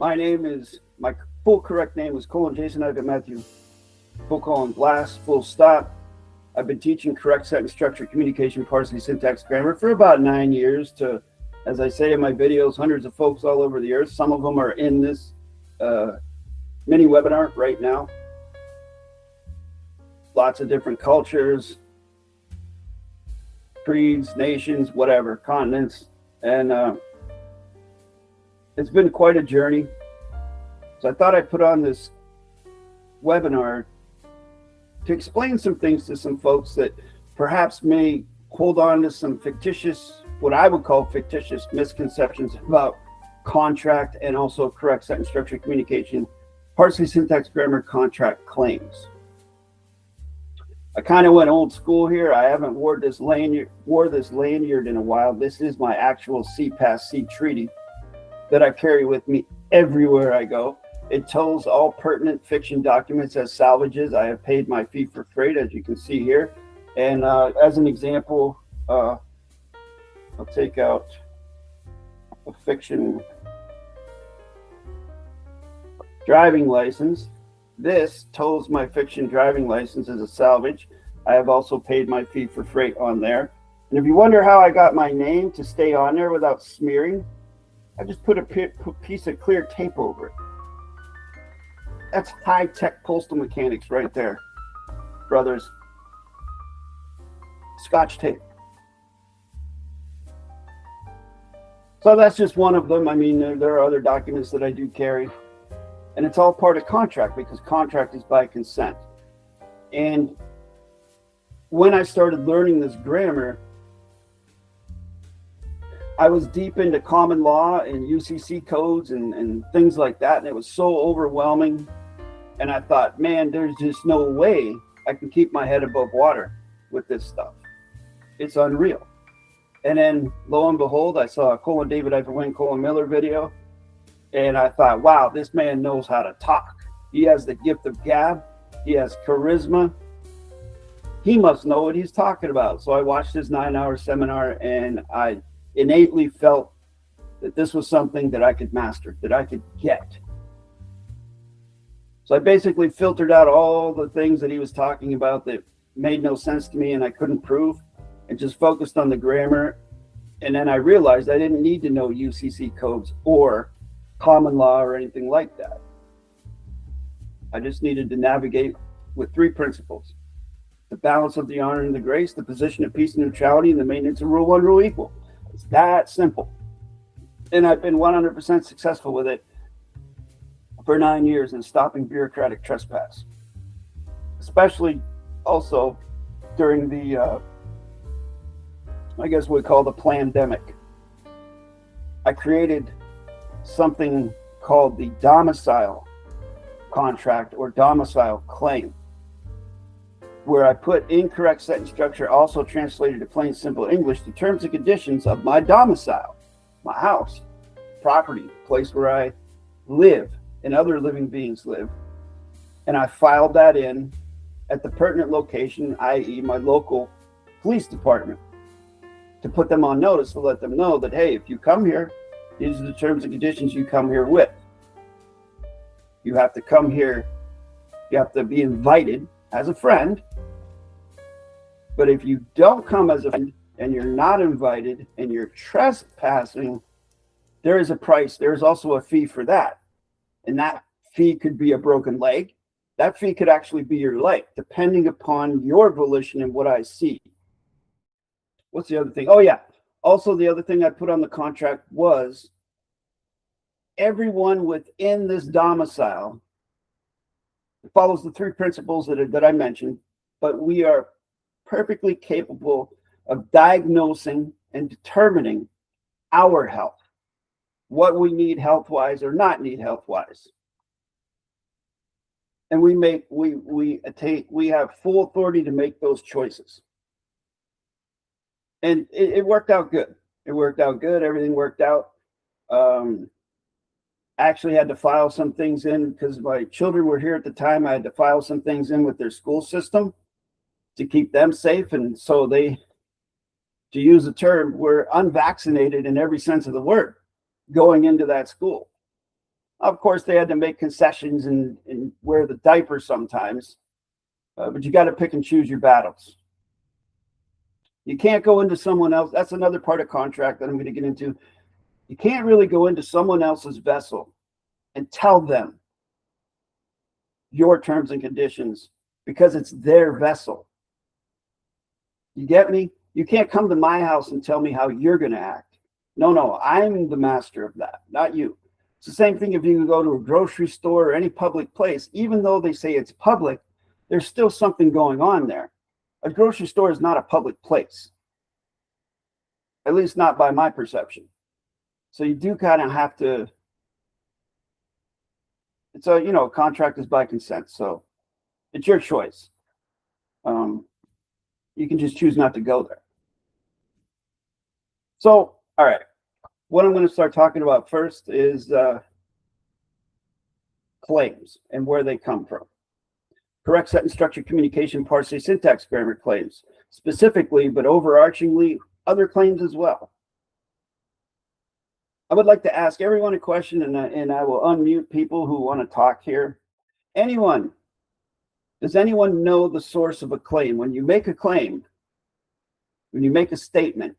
My full correct name is colon Jason Ivan Matthew, full colon Glass, full stop. I've been teaching correct sentence structure, communication, parsing, syntax, grammar for about 9 years to, as I say in my videos, hundreds of folks all over the earth. Some of them are in this mini webinar right now. Lots of different cultures, creeds, nations, whatever, continents. And it's been quite a journey. So I thought I'd put on this webinar to explain some things to some folks that perhaps may hold on to some fictitious, what I would call fictitious misconceptions about contract and also correct sentence structure, communication, parsing, syntax, grammar, contract claims. I kind of went old school here. I haven't wore this lanyard in a while. This is my actual C-Pass-C treaty that I carry with me everywhere I go. It tows all pertinent fiction documents as salvages. I have paid my fee for freight, as you can see here. And as an example, I'll take out a fiction driving license. This tows my fiction driving license as a salvage. I have also paid my fee for freight on there. And if you wonder how I got my name to stay on there without smearing, I just put a piece of clear tape over it. That's high-tech postal mechanics right there, brothers. Scotch tape. So that's just one of them. I mean, there are other documents that I do carry. And it's all part of contract because contract is by consent. And when I started learning this grammar, I was deep into common law and UCC codes and things like that. And it was so overwhelming. And I thought, man, there's just no way I can keep my head above water with this stuff. It's unreal. And then lo and behold, I saw a colon DAVID-WYNN colon Miller video. And I thought, wow, this man knows how to talk. He has the gift of gab. He has charisma. He must know what he's talking about. So I watched his 9-hour seminar and I innately felt that this was something that I could master, that I could get. So I basically filtered out all the things that he was talking about that made no sense to me and I couldn't prove, and just focused on the grammar. And then I realized I didn't need to know UCC codes or common law or anything like that. I just needed to navigate with 3 principles: the balance of the honor and the grace, the position of peace and neutrality, and the maintenance of rule 1, rule equal. It's that simple. And I've been 100% successful with it for 9 years in stopping bureaucratic trespass, especially also during the, I guess we call the plandemic. I created something called the domicile contract or domicile claim, where I put incorrect sentence structure, also translated to plain simple English, the terms and conditions of my domicile, my house, property, the place where I live and other living beings live. And I filed that in at the pertinent location, i.e. my local police department, to put them on notice, to let them know that, hey, if you come here, these are the terms and conditions you come here with. You have to come here, you have to be invited as a friend. But if you don't come as a friend and you're not invited and you're trespassing, there is a price. There's also a fee for that. And that fee could be a broken leg. That fee could actually be your life, depending upon your volition and what I see. What's the other thing? Oh, yeah. Also, the other thing I put on the contract was everyone within this domicile follows the 3 principles that I mentioned, but we are perfectly capable of diagnosing and determining our health, what we need health-wise or not need health-wise. And we have full authority to make those choices. And it worked out good. It worked out good. Everything worked out. I actually had to file some things in because my children were here at the time. I had to file some things in with their school system to keep them safe. And so they, to use the term, were unvaccinated in every sense of the word going into that school. Of course, they had to make concessions and wear the diaper sometimes, but you got to pick and choose your battles. You can't go into someone else. That's another part of contract that I'm going to get into. You can't really go into someone else's vessel and tell them your terms and conditions because it's their vessel. You get me? You can't come to my house and tell me how you're going to act. No, I'm the master of that, not you. It's the same thing if you go to a grocery store or any public place. Even though they say it's public, there's still something going on there. A grocery store is not a public place, at least not by my perception. So you do kind of have to, it's a, contract is by consent. So it's your choice. You can just choose not to go there. So, all right. What I'm going to start talking about first is claims and where they come from. Correct sentence structure, communication, parse, syntax, grammar claims specifically, but overarchingly, other claims as well. I would like to ask everyone a question, and I will unmute people who want to talk here. Anyone, does anyone know the source of a claim? When you make a claim, when you make a statement,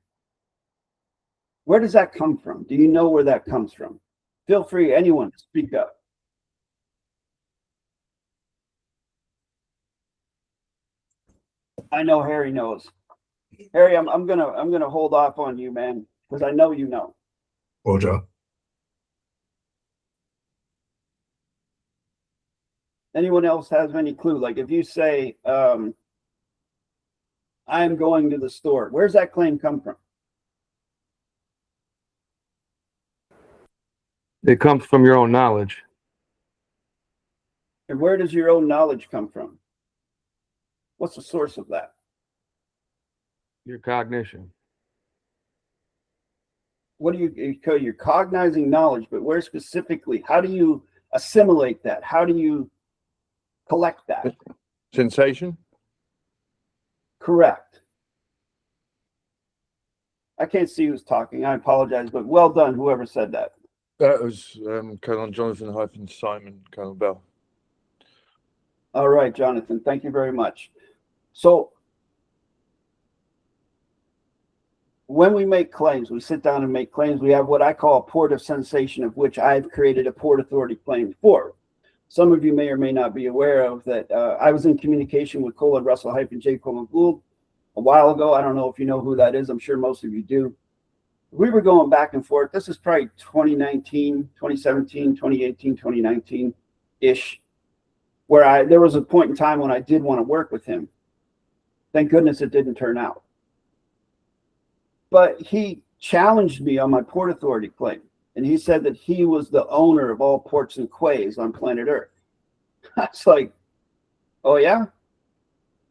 where does that come from? Do you know where that comes from? Feel free, anyone, to speak up. I know Harry knows. Harry, I'm gonna hold off on you, man, because I know you know. Roger. Anyone else has any clue? Like if you say, I'm going to the store, where's that claim come from? It comes from your own knowledge. And where does your own knowledge come from? What's the source of that? Your cognition. What do you're cognizing knowledge, but where specifically? How do you assimilate that? How do you collect that? Sensation? Correct. I can't see who's talking. I apologize, but well done, whoever said that. That was Colonel Jonathan Simon, Colonel Bell. All right, Jonathan, thank you very much. So when we make claims, we sit down and make claims. We have what I call a port of sensation, of which I've created a port authority claim for. Some of you may or may not be aware of that. I was in communication with Colin Russell-J. Coleman Gould a while ago. I don't know if you know who that is. I'm sure most of you do. We were going back and forth. This is probably 2019, 2017, 2018, 2019-ish, where there was a point in time when I did want to work with him. Thank goodness it didn't turn out. But he challenged me on my port authority claim, and he said that he was the owner of all ports and quays on planet Earth. I was like, oh yeah?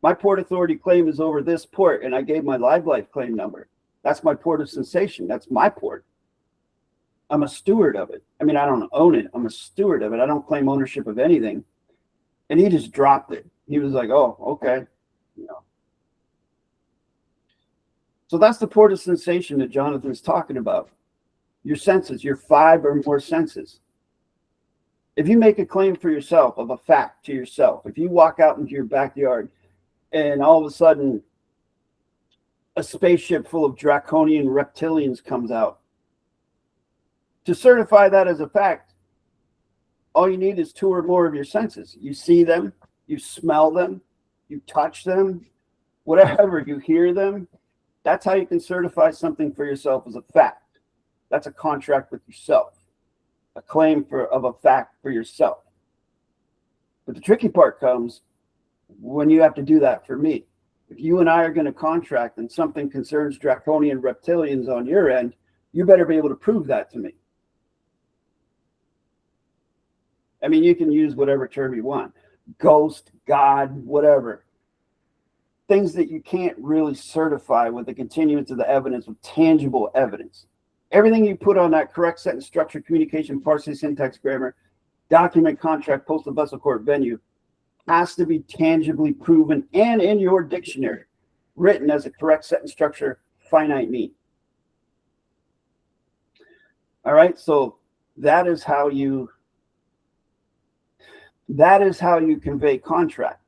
My port authority claim is over this port, and I gave my live life claim number. That's my port of sensation. That's my port. I'm a steward of it. I mean, I don't own it. I'm a steward of it. I don't claim ownership of anything. And he just dropped it. He was like, oh, okay. So that's the port of sensation that Jonathan's talking about. Your senses, your 5 or more senses. If you make a claim for yourself of a fact to yourself, if you walk out into your backyard and all of a sudden a spaceship full of draconian reptilians comes out, to certify that as a fact, all you need is 2 or more of your senses. You see them, you smell them, you touch them, whatever, you hear them. That's how you can certify something for yourself as a fact. That's a contract with yourself, a claim of a fact for yourself. But the tricky part comes when you have to do that for me. If you and I are going to contract and something concerns draconian reptilians on your end, you better be able to prove that to me. I mean, you can use whatever term you want. Ghost, God, whatever. Things that you can't really certify with the continuance of the evidence, with tangible evidence. Everything you put on that correct sentence structure, communication, parsing, syntax, grammar, document, contract, postal, vessel, court, venue, has to be tangibly proven and in your dictionary, written as a correct sentence structure, finite mean. All right, so that is how you That is how you convey contract.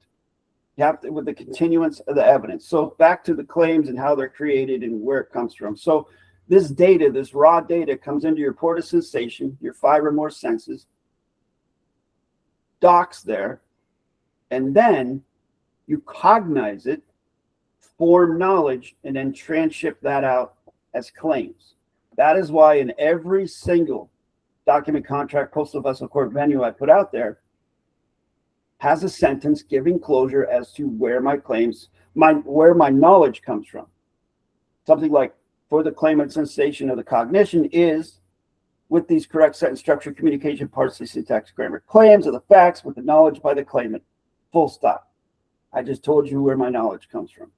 You have to, with the continuance of the evidence. So back to the claims and how they're created and where it comes from. So this data, this raw data comes into your port of sensation, your 5 or more senses, docks there, and then you cognize it, form knowledge, and then transship that out as claims. That is why in every single document, contract, postal vessel court venue I put out there has a sentence giving closure as to where my claims, where my knowledge comes from. Something like, for the claimant sensation of the cognition is with these correct sentence structure, communication, parse, syntax, grammar, claims of the facts with the knowledge by the claimant. Full stop. I just told you where my knowledge comes from.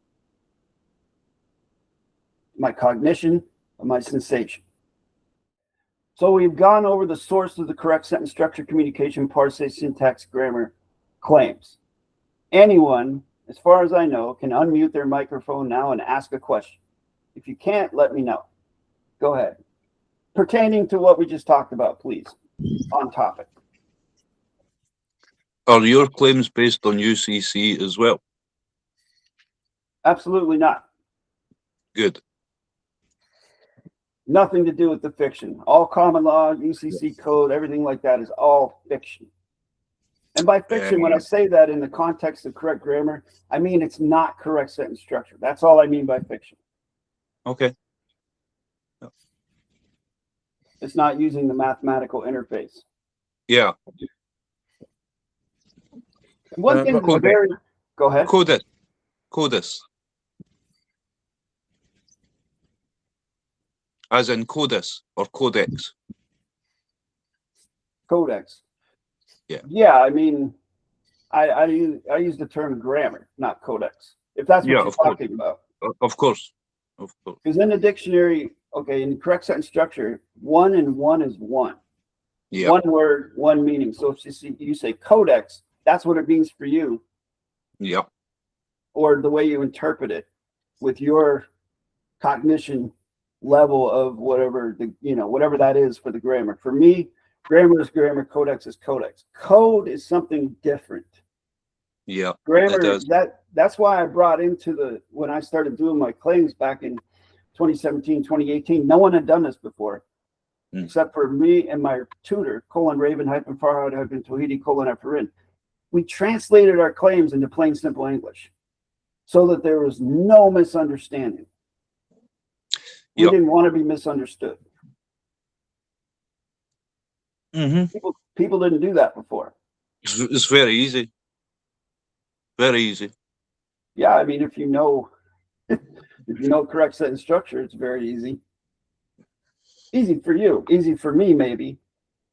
My cognition of my sensation. So we've gone over the source of the correct sentence structure, communication, parse, syntax, grammar, claims. Anyone, as far as I know, can unmute their microphone now and ask a question. If you can't, let me know. Go ahead. Pertaining to what we just talked about, please, on topic. Are your claims based on UCC as well? Absolutely not. Good. Nothing to do with the fiction. All common law, UCC code, everything like that is all fiction. And by fiction, when I say that in the context of correct grammar, I mean it's not correct sentence structure. That's all I mean by fiction. Okay. It's not using the mathematical interface. Yeah. One thing that's very... Go ahead. Codis. Codis. As in codis or codex. Codex. Yeah. Yeah, I mean, I use the term grammar, not codex. If that's what you're talking about. Of course. Of course. Because in the dictionary, okay, in correct sentence structure, 1 and 1 is 1. Yeah. One word, one meaning. So if you say codex, that's what it means for you. Yeah. Or the way you interpret it with your cognition level of whatever whatever that is for the grammar. For me, grammar is grammar, codex is codex. Code is something different. Yeah. Grammar, that's why I brought into when I started doing my claims back in 2017, 2018, no one had done this before, except for me and my tutor, :Raven-Farhad-Tawhidi: We translated our claims into plain, simple English so that there was no misunderstanding. We didn't want to be misunderstood. People didn't do that before. It's very easy. Very easy. Yeah, I mean, if you know correct sentence structure, it's very easy. Easy for you, easy for me, maybe.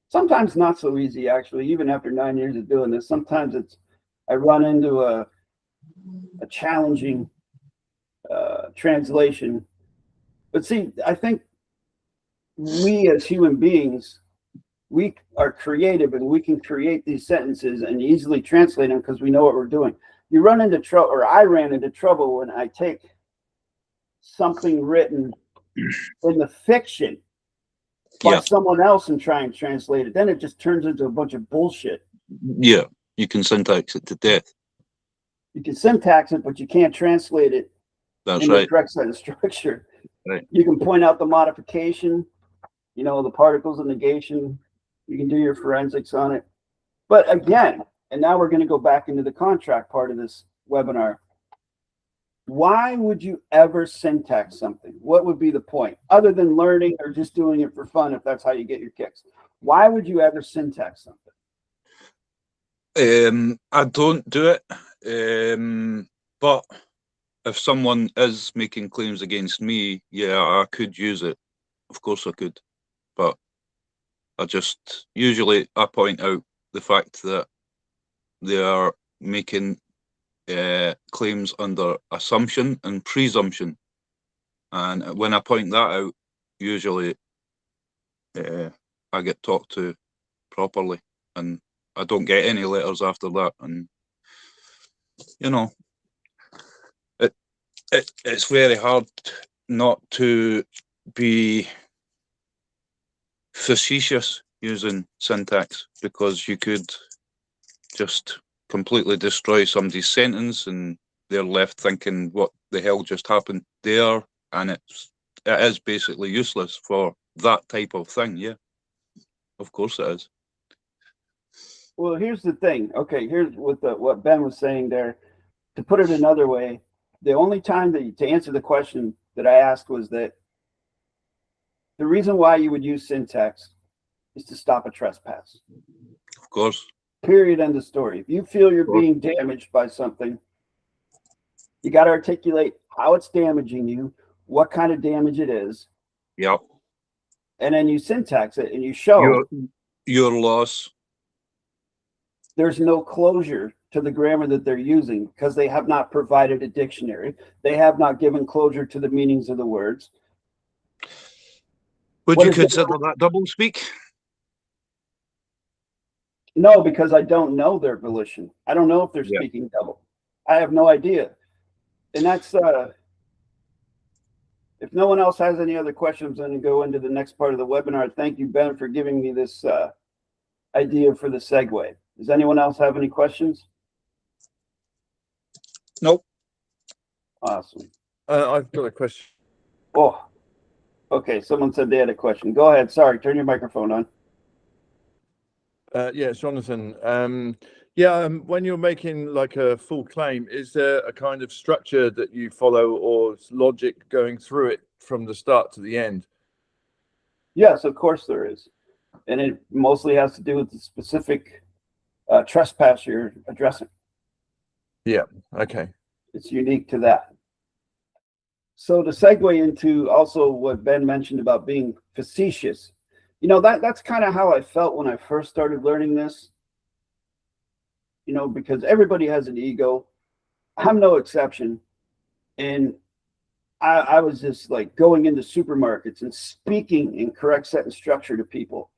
Sometimes not so easy, actually. Even after 9 years of doing this, sometimes I run into a challenging translation. But see, I think we as human beings, we are creative and we can create these sentences and easily translate them because we know what we're doing. You run into trouble, or I ran into trouble when I take something written in the fiction by someone else and try and translate it. Then it just turns into a bunch of bullshit. Yeah, you can syntax it to death. You can syntax it, but you can't translate it in the correct sentence structure. Right. You can point out the modification, the particles of negation. You can do your forensics on it. But again, and now we're going to go back into the contract part of this webinar. Why would you ever syntax something? What would be the point? Other than learning or just doing it for fun, if that's how you get your kicks. Why would you ever syntax something? I don't do it. But if someone is making claims against me, yeah, I could use it. Of course I could. But usually I point out the fact that they are making claims under assumption and presumption. And when I point that out, usually I get talked to properly and I don't get any letters after that. And, it's very hard not to be facetious using syntax because you could just completely destroy somebody's sentence, and they're left thinking what the hell just happened there, and it is basically useless for that type of thing. Yeah, of course it is. Well, here's the thing. Okay, here's what Ben was saying there. To put it another way, the only time to answer the question that I asked was that the reason why you would use syntax is to stop a trespass. Of course. Period. End of story. If you feel you're being damaged by something, you got to articulate how it's damaging you, what kind of damage it is. Yep. And then you syntax it and you show your loss. There's no closure to the grammar that they're using because they have not provided a dictionary. They have not given closure to the meanings of the words. Would you consider that double speak? No, because I don't know their volition. I don't know if they're speaking double. I have no idea. And that's if no one else has any other questions, I'm going to go into the next part of the webinar. Thank you, Ben, for giving me this idea for the segue. Does anyone else have any questions? Nope. Awesome. I've got a question. Oh, okay. Someone said they had a question. Go ahead. Sorry. Turn your microphone on. Yeah, Jonathan. When you're making like a full claim, is there a kind of structure that you follow or logic going through it from the start to the end? Yes, of course there is. And it mostly has to do with the specific trespass you're addressing. Yeah, okay. It's unique to that. So to segue into also what Ben mentioned about being facetious, you know, that's kind of how I felt when I first started learning this. You know, because everybody has an ego. I'm no exception. And I was just like going into supermarkets and speaking in correct sentence structure to people.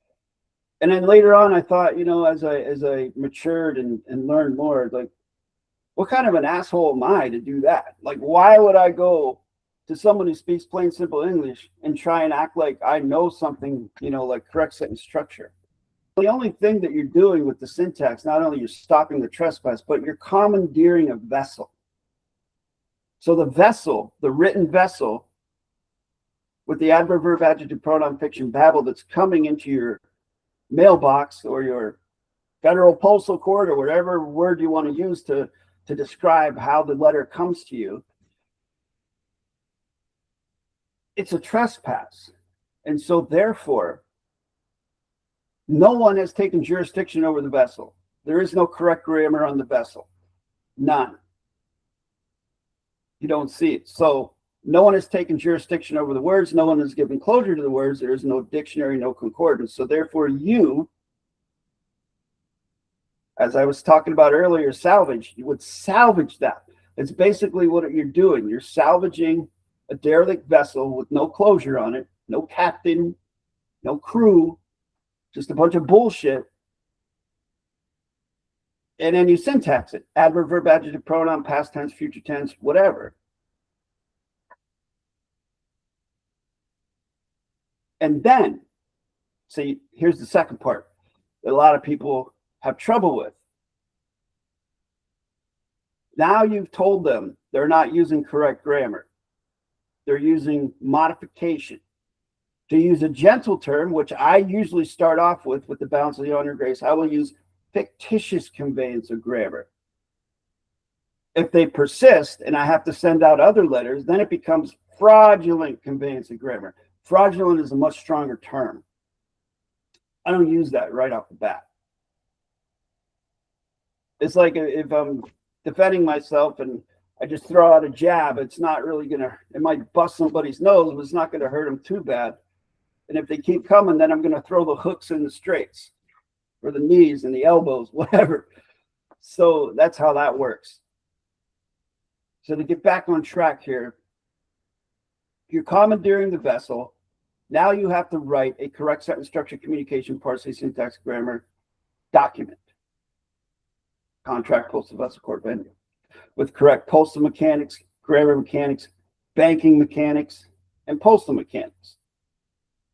And then later on, I thought, you know, as I matured and learned more, like, what kind of an asshole am I to do that? Like, why would I go to someone who speaks plain, simple English and try and act like I know something, you know, like correct sentence structure? The only thing that you're doing with the syntax, not only you're stopping the trespass, but you're commandeering a vessel. So the vessel, the written vessel, with the adverb, verb, adjective, pronoun, fiction, babble that's coming into your mailbox or your federal postal court or whatever word you want to use to describe how the letter comes to you, it's a trespass. And so therefore, no one has taken jurisdiction over the vessel. There is no correct grammar on the vessel. None. You don't see it. So no one has taken jurisdiction over the words. No one has given closure to the words. There is no dictionary, no concordance. So therefore you, as I was talking about earlier, salvage, you would salvage that. It's basically what you're doing. You're salvaging a derelict vessel with no closure on it, no captain, no crew, just a bunch of bullshit. And then you syntax it. Adverb, verb, adjective, pronoun, past tense, future tense, whatever. And then, see, here's the second part that a lot of people have trouble with. Now you've told them they're not using correct grammar. They're using modification. To use a gentle term, which I usually start off with the balance of the honor grace, I will use fictitious conveyance of grammar. If they persist and I have to send out other letters, then it becomes fraudulent conveyance of grammar. Fraudulent is a much stronger term. I don't use that right off the bat. It's like if I'm defending myself and I just throw out a jab, it's not really it might bust somebody's nose, but it's not going to hurt them too bad. And if they keep coming, then I'm going to throw the hooks in the straights or the knees and the elbows, whatever. So that's how that works. So to get back on track here, you're commandeering the vessel. Now you have to write a correct sentence structure, communication, parse, syntax, grammar document. Contract, postal vessel, court venue. With correct postal mechanics, grammar mechanics, banking mechanics, and postal mechanics.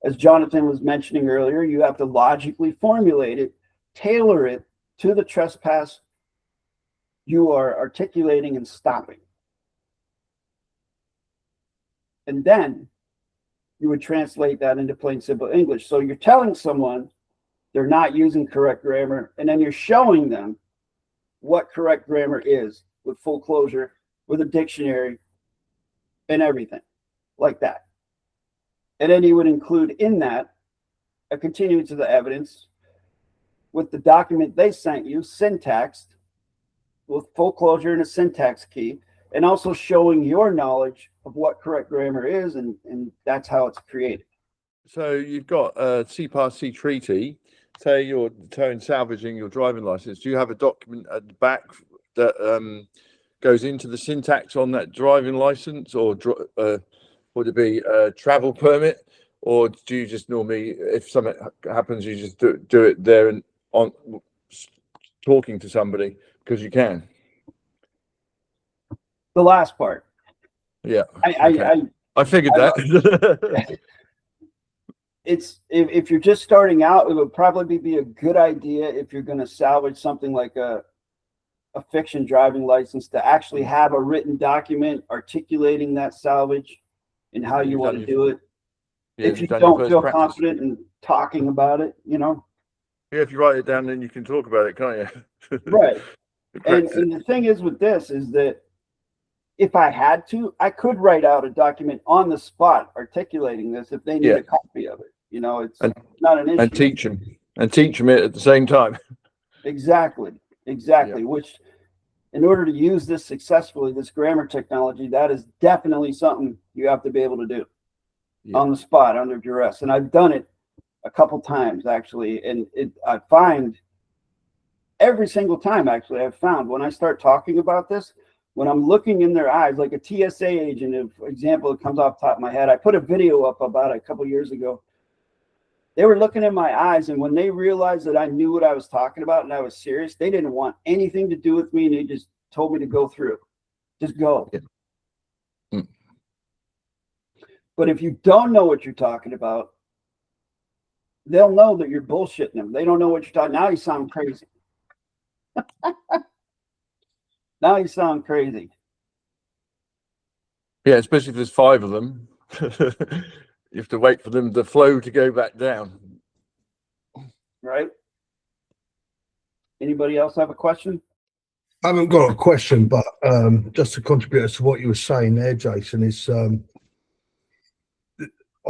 As Jonathan was mentioning earlier, you have to logically formulate it, tailor it to the trespass you are articulating and stopping. And then you would translate that into plain simple English. So you're telling someone they're not using correct grammar, and then you're showing them what correct grammar is with full closure, with a dictionary and everything like that. And then you would include in that a continuance of the evidence with the document they sent you, syntaxed, with full closure and a syntax key, and also showing your knowledge of what correct grammar is, and that's how it's created. So you've got a C-PARSE treaty. Say you're towing salvaging your driving license. Do you have a document at the back that goes into the syntax on that driving license, or would it be a travel permit, or do you just normally, if something happens, you just do it there and on talking to somebody because you can? The last part. Yeah. I figured that. It's if you're just starting out, it would probably be a good idea if you're going to salvage something like a fiction driving license to actually have a written document articulating that salvage and how you want to do it. Yeah, if you don't feel confident in talking about it, you know. Yeah, if you write it down, then you can talk about it, can't you? Right. And the thing is with this is that if I had to, I could write out a document on the spot articulating this if they need a copy of it. You know, it's not an issue. And teach them it at the same time. Exactly. Yeah. Which, in order to use this successfully, this grammar technology, that is definitely something you have to be able to do on the spot under duress. And I've done it a couple times actually, and I find every single time actually I've found when I start talking about this, when I'm looking in their eyes, like a TSA agent, for example, it comes off the top of my head. I put a video up about it a couple years ago. They were looking in my eyes, and when they realized that I knew what I was talking about and I was serious, they didn't want anything to do with me, and they just told me to go through. Just go. Yeah. Mm. But if you don't know what you're talking about, they'll know that you're bullshitting them. They don't know what you're talking. Now you sound crazy. Now you sound crazy. Yeah, especially if there's 5 of them. You have to wait for them, the flow to go back down. Right? Anybody else have a question? I haven't got a question, but just to contribute to what you were saying there, Jason, is on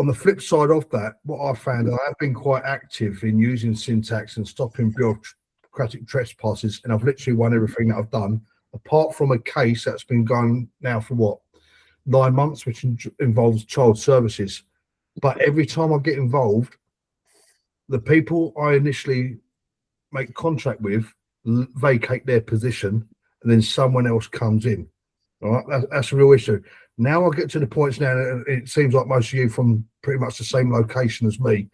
the flip side of that, what I found, I have been quite active in using syntax and stopping bureaucratic trespasses, and I've literally won everything that I've done, apart from a case that's been going now for what, 9 months, which involves child services. But every time I get involved, the people I initially make contact with vacate their position, and then someone else comes in. All right, that's a real issue. Now I get to the points now, it seems like most of you from pretty much the same location as me.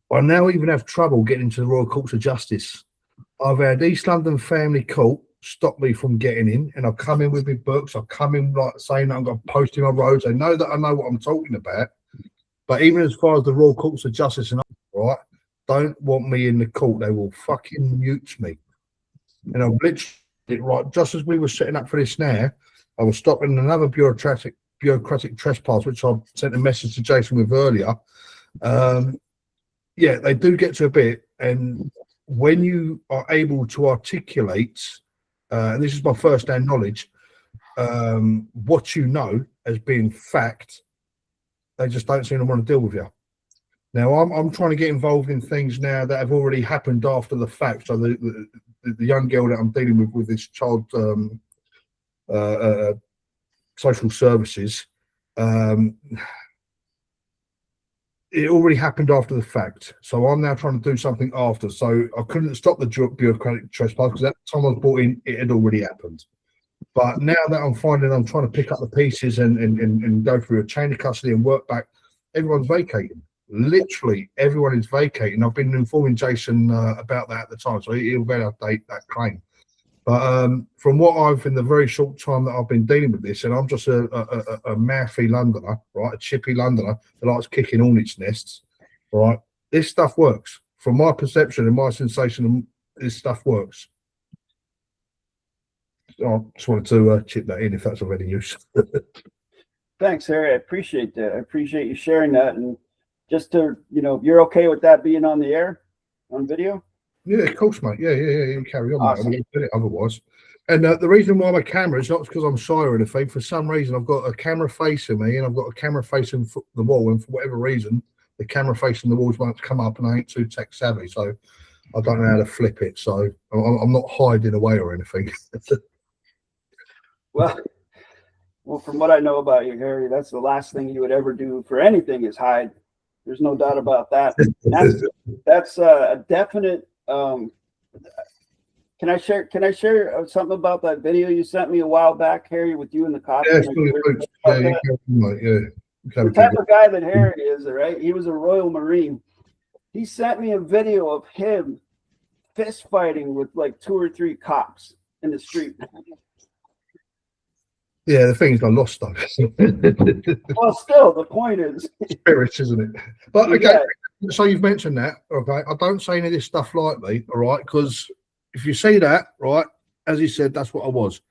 I now even have trouble getting into the Royal Courts of Justice. I've had East London Family Court stop me from getting in, and I've come in with my books. I've come in like saying that I'm going to post in my roads. They know that I know what I'm talking about. But even as far as the Royal Courts of Justice and right, don't want me in the court. They will fucking mute me. And I've literally, right, just as we were setting up for this now, I was stopping another bureaucratic trespass, which I sent a message to Jason with earlier. Yeah, they do get to a bit, and when you are able to articulate, and this is my first-hand knowledge, what you know as being fact, they just don't seem to want to deal with you. Now, I'm trying to get involved in things now that have already happened after the fact. So the young girl that I'm dealing with this child social services, it already happened after the fact. So I'm now trying to do something after. So I couldn't stop the bureaucratic trespass because at the time I was brought in, it had already happened. But now that I'm finding I'm trying to pick up the pieces and go through a chain of custody and work back, everyone's vacating. Literally, everyone is vacating. I've been informing Jason about that at the time, so he'll validate that claim. But from what I've, in the very short time that I've been dealing with this, and I'm just a mouthy Londoner, right, a chippy Londoner that likes kicking hornets' nests, right, this stuff works. From my perception and my sensation this stuff works. So I just wanted to chip that in if that's of any use. Thanks, Harry. I appreciate that. I appreciate you sharing that. And just to, you're okay with that being on the air, on video? Yeah, of course, mate. Yeah. You carry on, Awesome. mate. I wouldn't do it otherwise. And the reason why my camera is not because I'm shy or anything. For some reason, I've got a camera facing me and I've got a camera facing the wall. And for whatever reason, the camera facing the walls won't come up and I ain't too tech savvy. So I don't know how to flip it. So I'm not hiding away or anything. Well, from what I know about you, Harry, that's the last thing you would ever do for anything is hide. There's no doubt about that. That's a definite. Can I share something about that video you sent me a while back, Harry, with you in the costume? The type of guy that Harry is, right? He was a Royal Marine. He sent me a video of him fist fighting with like 2 or 3 cops in the street. Yeah, the thing is, I lost them. Well, still, the point is spirits, isn't it? But okay, so you've mentioned that. Okay, I don't say any of this stuff lightly, all right? Because if you see that, right, as he said, that's what I was.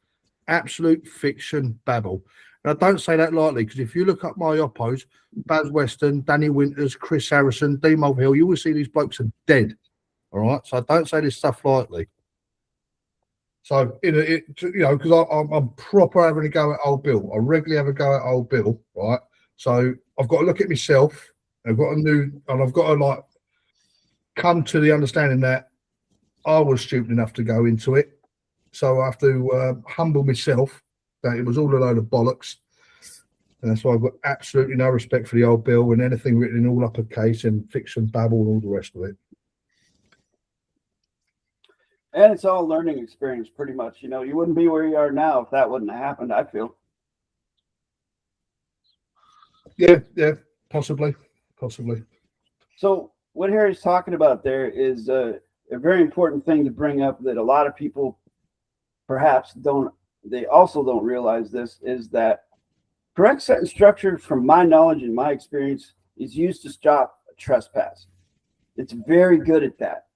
Absolute fiction babble. And I don't say that lightly because if you look up my oppos, Baz Weston, Danny Winters, Chris Harrison, D Mulvihill, you will see these blokes are dead. All right, so I don't say this stuff lightly. So, because I'm proper having a go at old Bill. I regularly have a go at old Bill, right? So I've got to look at myself. I've got to come to the understanding that I was stupid enough to go into it. So I have to humble myself that it was all a load of bollocks. And that's why I've got absolutely no respect for the old Bill and anything written in all uppercase and fiction babble and all the rest of it. And it's all learning experience, pretty much. You wouldn't be where you are now if that wouldn't have happened, I feel. Yeah, possibly. So what Harry's talking about there is a very important thing to bring up that a lot of people perhaps don't realize this, is that correct sentence structure, from my knowledge and my experience, is used to stop a trespass. It's very good at that.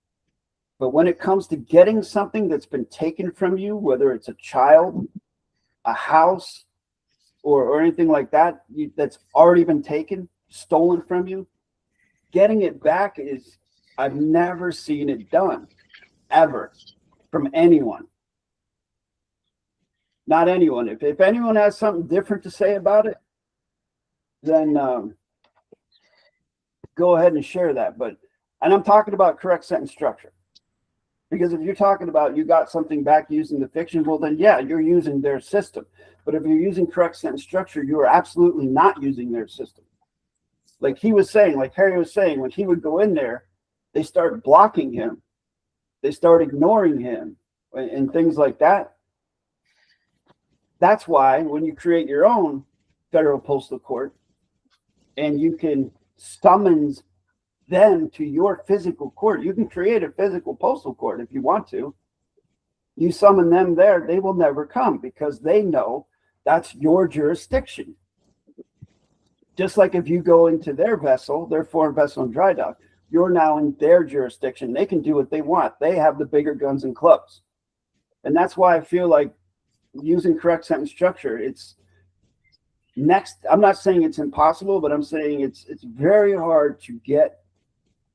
But when it comes to getting something that's been taken from you, whether it's a child, a house, or anything like that, that's already been taken, stolen from you, getting it back is, I've never seen it done, ever, from anyone. Not anyone. If anyone has something different to say about it, then go ahead and share that. And I'm talking about correct sentence structure. Because if you're talking about you got something back using the fiction, well, then, yeah, you're using their system. But if you're using correct sentence structure, you are absolutely not using their system. Like he was saying, like Harry was saying, when he would go in there, they start blocking him. They start ignoring him and things like that. That's why when you create your own federal postal court and you can summons them to your physical court. You can create a physical postal court if you want to. You summon them there, they will never come because they know that's your jurisdiction. Just like if you go into their vessel, their foreign vessel and dry dock, you're now in their jurisdiction. They can do what they want. They have the bigger guns and clubs. And that's why I feel like using correct sentence structure, it's next. I'm not saying it's impossible, but I'm saying it's very hard to get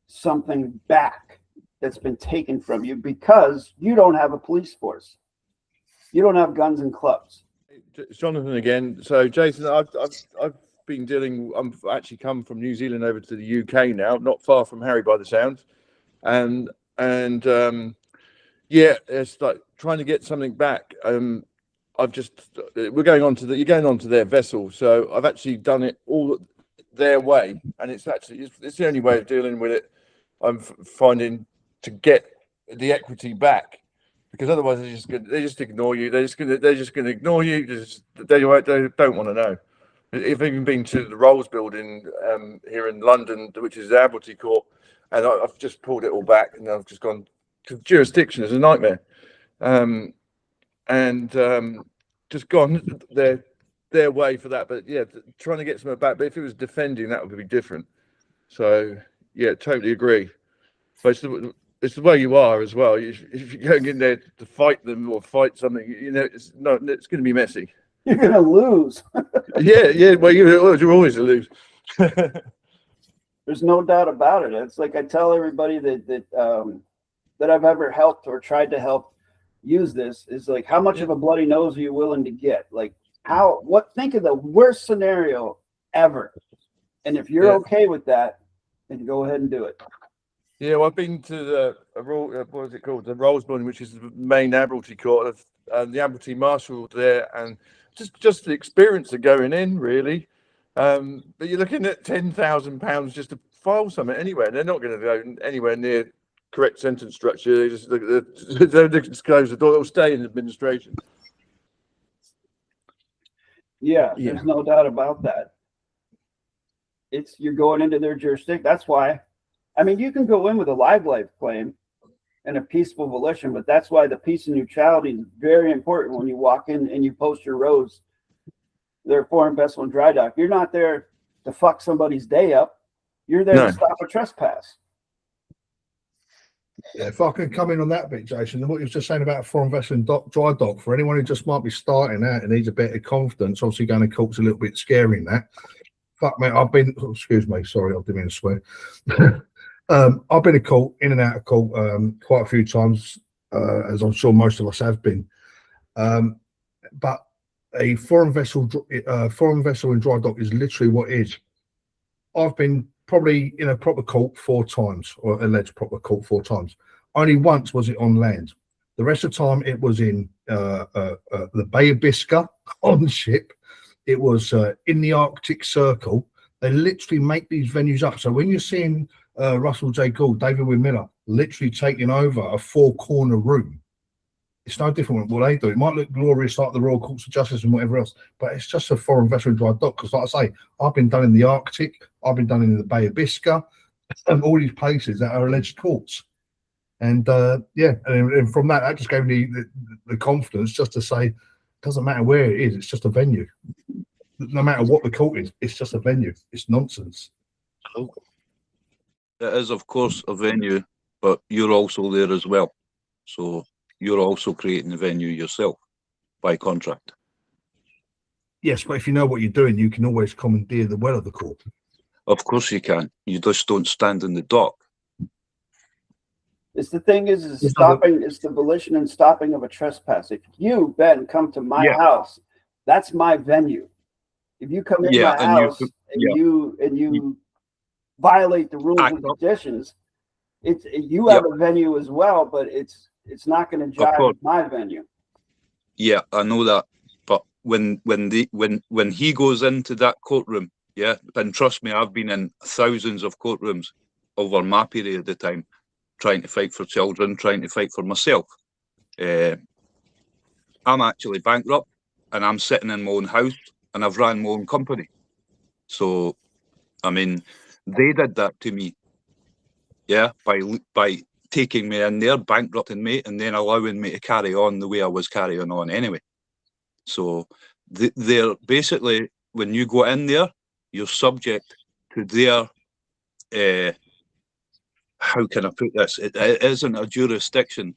something back that's been taken from you because you don't have a police force. You don't have guns and clubs. Jonathan again. So Jason, I've been dealing. I've actually come from New Zealand over to the UK now, not far from Harry by the sound, and yeah, it's like trying to get something back. You're going onto their vessel, so I've actually done it all their way, and it's the only way of dealing with it. I'm finding to get the equity back, because otherwise they just ignore you. They're just going to ignore you. They don't want to know. I've even been to the Rolls building here in London, which is the Admiralty Court, and I've just pulled it all back, and I've just gone. Because jurisdiction is a nightmare, and just gone their way for that. But yeah, trying to get something back. But if it was defending, that would be different. So yeah, totally agree. But it's the way you are as well. If you're going in there to fight them or fight something, you know, it's going to be messy. You're going to lose. Yeah. Well, you're always a lose. There's no doubt about it. It's like I tell everybody that I've ever helped or tried to help use this is like, how much of a bloody nose are you willing to get? Like think of the worst scenario ever. And if you're okay with that, then go ahead and do it. Yeah, well, I've been to the what is it called? The Rollesbourne, which is the main Admiralty court, and the Admiralty Marshal there, and just the experience of going in, really. But you're looking at £10,000 just to file something anywhere. They're not going to go anywhere near correct sentence structure. They just close the door. It'll stay in administration. Yeah, there's no doubt about that. You're going into their jurisdiction. That's why. I mean, you can go in with a live life claim and a peaceful volition, but that's why the peace and neutrality is very important when you walk in and you post your rows. They're foreign vessel and dry dock. You're not there to fuck somebody's day up. You're there to stop a trespass. Yeah, if I can come in on that bit, Jason, what you was just saying about foreign vessel and dry dock, for anyone who just might be starting out and needs a bit of confidence, obviously going to court's a little bit scary in that. Fuck, mate, excuse me, sorry, I didn't mean to swear. I've been to court, in and out of court, quite a few times, as I'm sure most of us have been. But a foreign vessel in dry dock is literally what it is. I've been probably in a proper court 4 times, or alleged proper court 4 times. Only once was it on land. The rest of the time it was in the Bay of Biscay on ship. It was in the Arctic Circle. They literally make these venues up. So when you're seeing Russell J. Gould, DAVID-WYNN Miller, literally taking over a 4-corner room, it's no different from what they do. It might look glorious like the Royal Courts of Justice and whatever else, but it's just a foreign vessel in dry dock. Because like I say, I've been done in the Arctic, I've been done in the Bay of Biscay, and all these places that are alleged courts. And and from that just gave me the confidence just to say, it doesn't matter where it is, it's just a venue. No matter what the court is, it's just a venue. It's nonsense. It is, of course, a venue, but you're also there as well. So you're also creating the venue yourself by contract. Yes, but if you know what you're doing, you can always commandeer the well of the court. Of course you can. You just don't stand in the dock. It's the thing is stopping. It's the volition and stopping of a trespass. If you, Ben, come to my house, that's my venue. If you come in my house and you violate the rules and conditions, you have a venue as well, but it's not going to jive with my venue. Yeah, I know that. But when he goes into that courtroom, and trust me, I've been in thousands of courtrooms over my period of time, trying to fight for children, trying to fight for myself. I'm actually bankrupt, and I'm sitting in my own house, and I've ran my own company. So, I mean, they did that to me, by taking me in there, bankrupting me, and then allowing me to carry on the way I was carrying on anyway. So, they're basically, when you go in there, you're subject to their, how can I put this? It isn't a jurisdiction.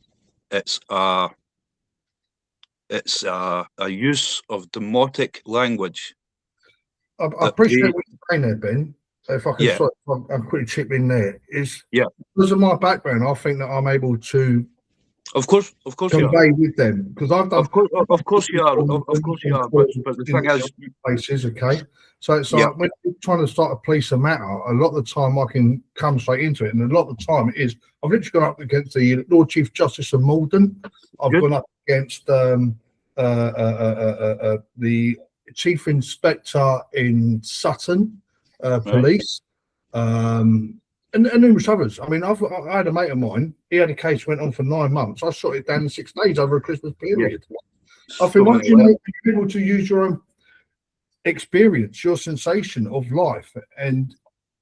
It's a use of demotic language. I appreciate what you're saying there, Ben. If I can I'm quickly chip in there. Because of my background, I think that I'm able to Of course convey with them, because I've done. Of course you are. But the thing is, places, okay. So it's like when you're trying to start to police a matter, a lot of the time I can come straight into it, and a lot of the time it is. I've literally gone up against the Lord Chief Justice of Malden. I've gone up against the Chief Inspector in Sutton Police. And numerous others. I mean, I had a mate of mine. He had a case went on for 9 months. I shot it down in 6 days over a Christmas period. I think once you're able to use your own experience, your sensation of life, and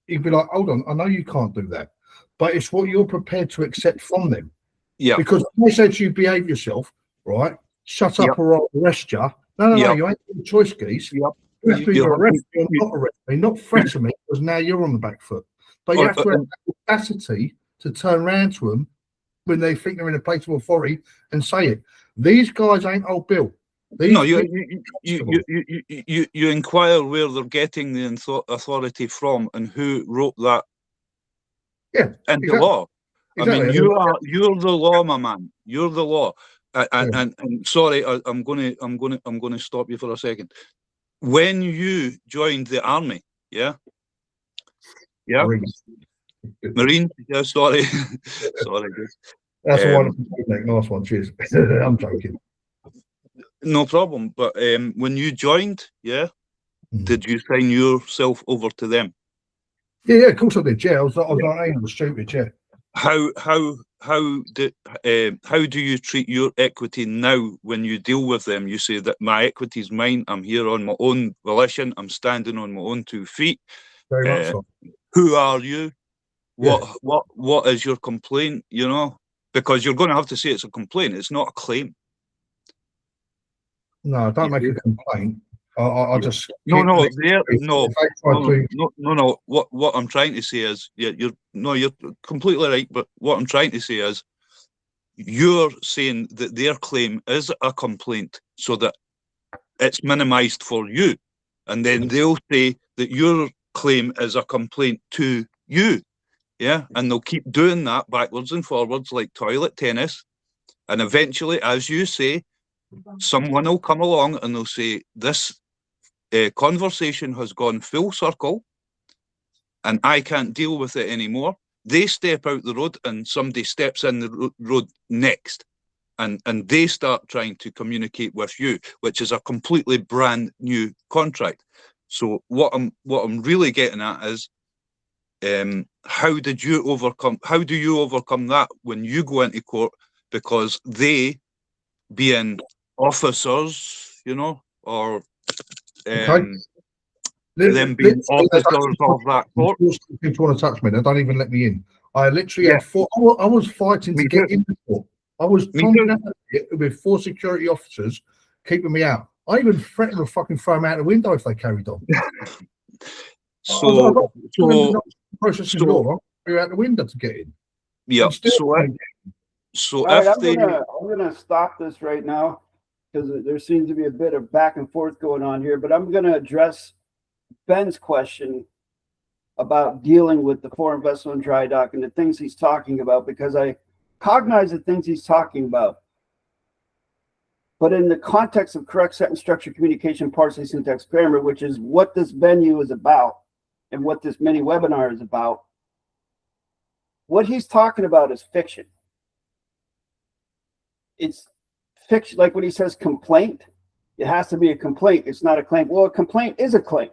you'd be like, "Hold on, I know you can't do that, but it's what you're prepared to accept from them." Yeah. Because when they say to you, "Behave yourself," right? Shut up or I'll arrest you. No, you ain't got a choice, geese. You have to either arrest me or not arrest me, not threaten me, because now you're on the back foot. But you have to have the capacity to turn around to them when they think they're in a place of authority and say it. These guys ain't old Bill. These No, people- you inquire where they're getting the authority from and who wrote that Yeah, into exactly. law. I mean, Exactly. you're the law, my man. You're the law. And sorry, I'm gonna stop you for a second. When you joined the army, yeah, Marine, yeah, sorry, sorry. That's a wonderful thing. Nice one. Cheers. I'm joking. No problem. But when you joined, yeah, did you sign yourself over to them? Yeah, of course I did. Yeah, I was like, I was stupid. Yeah. How do you treat your equity now when you deal with them? You say that my equity is mine. I'm here on my own volition. I'm standing on my own 2 feet. Very much so. Who are you? What is your complaint? You know, because you're going to have to say it's a complaint. It's not a claim. No, I don't make a complaint. I just no. What I'm trying to say is, you're completely right. But what I'm trying to say is, you're saying that their claim is a complaint, so that it's minimised for you, and then they'll say that your claim is a complaint to you, yeah, and they'll keep doing that backwards and forwards like toilet tennis, and eventually, as you say, someone will come along and they'll say this conversation has gone full circle and I can't deal with it anymore. They step out the road and somebody steps in the road next, and they start trying to communicate with you, which is a completely brand new contract. So what I'm really getting at is, how do you overcome that when you go into court, because they, being officers, you know, or them being officers of that court. People want to touch me. They don't even let me in. I literally had four. I was fighting to get in the court. I was with 4 security officers keeping me out. I even threatened to fucking throw them out the window if they carried on. Processing law, threw out the window to get in. Yeah. So I'm gonna stop this right now, because there seems to be a bit of back and forth going on here, but I'm going to address Ben's question about dealing with the foreign vessel and dry dock and the things he's talking about, because I cognize the things he's talking about. But in the context of correct sentence structure, communication, parsing, syntax, grammar, which is what this venue is about and what this mini webinar is about, what he's talking about is fiction. It's fiction, like when he says complaint, it has to be a complaint. It's not a claim. Well, a complaint is a claim.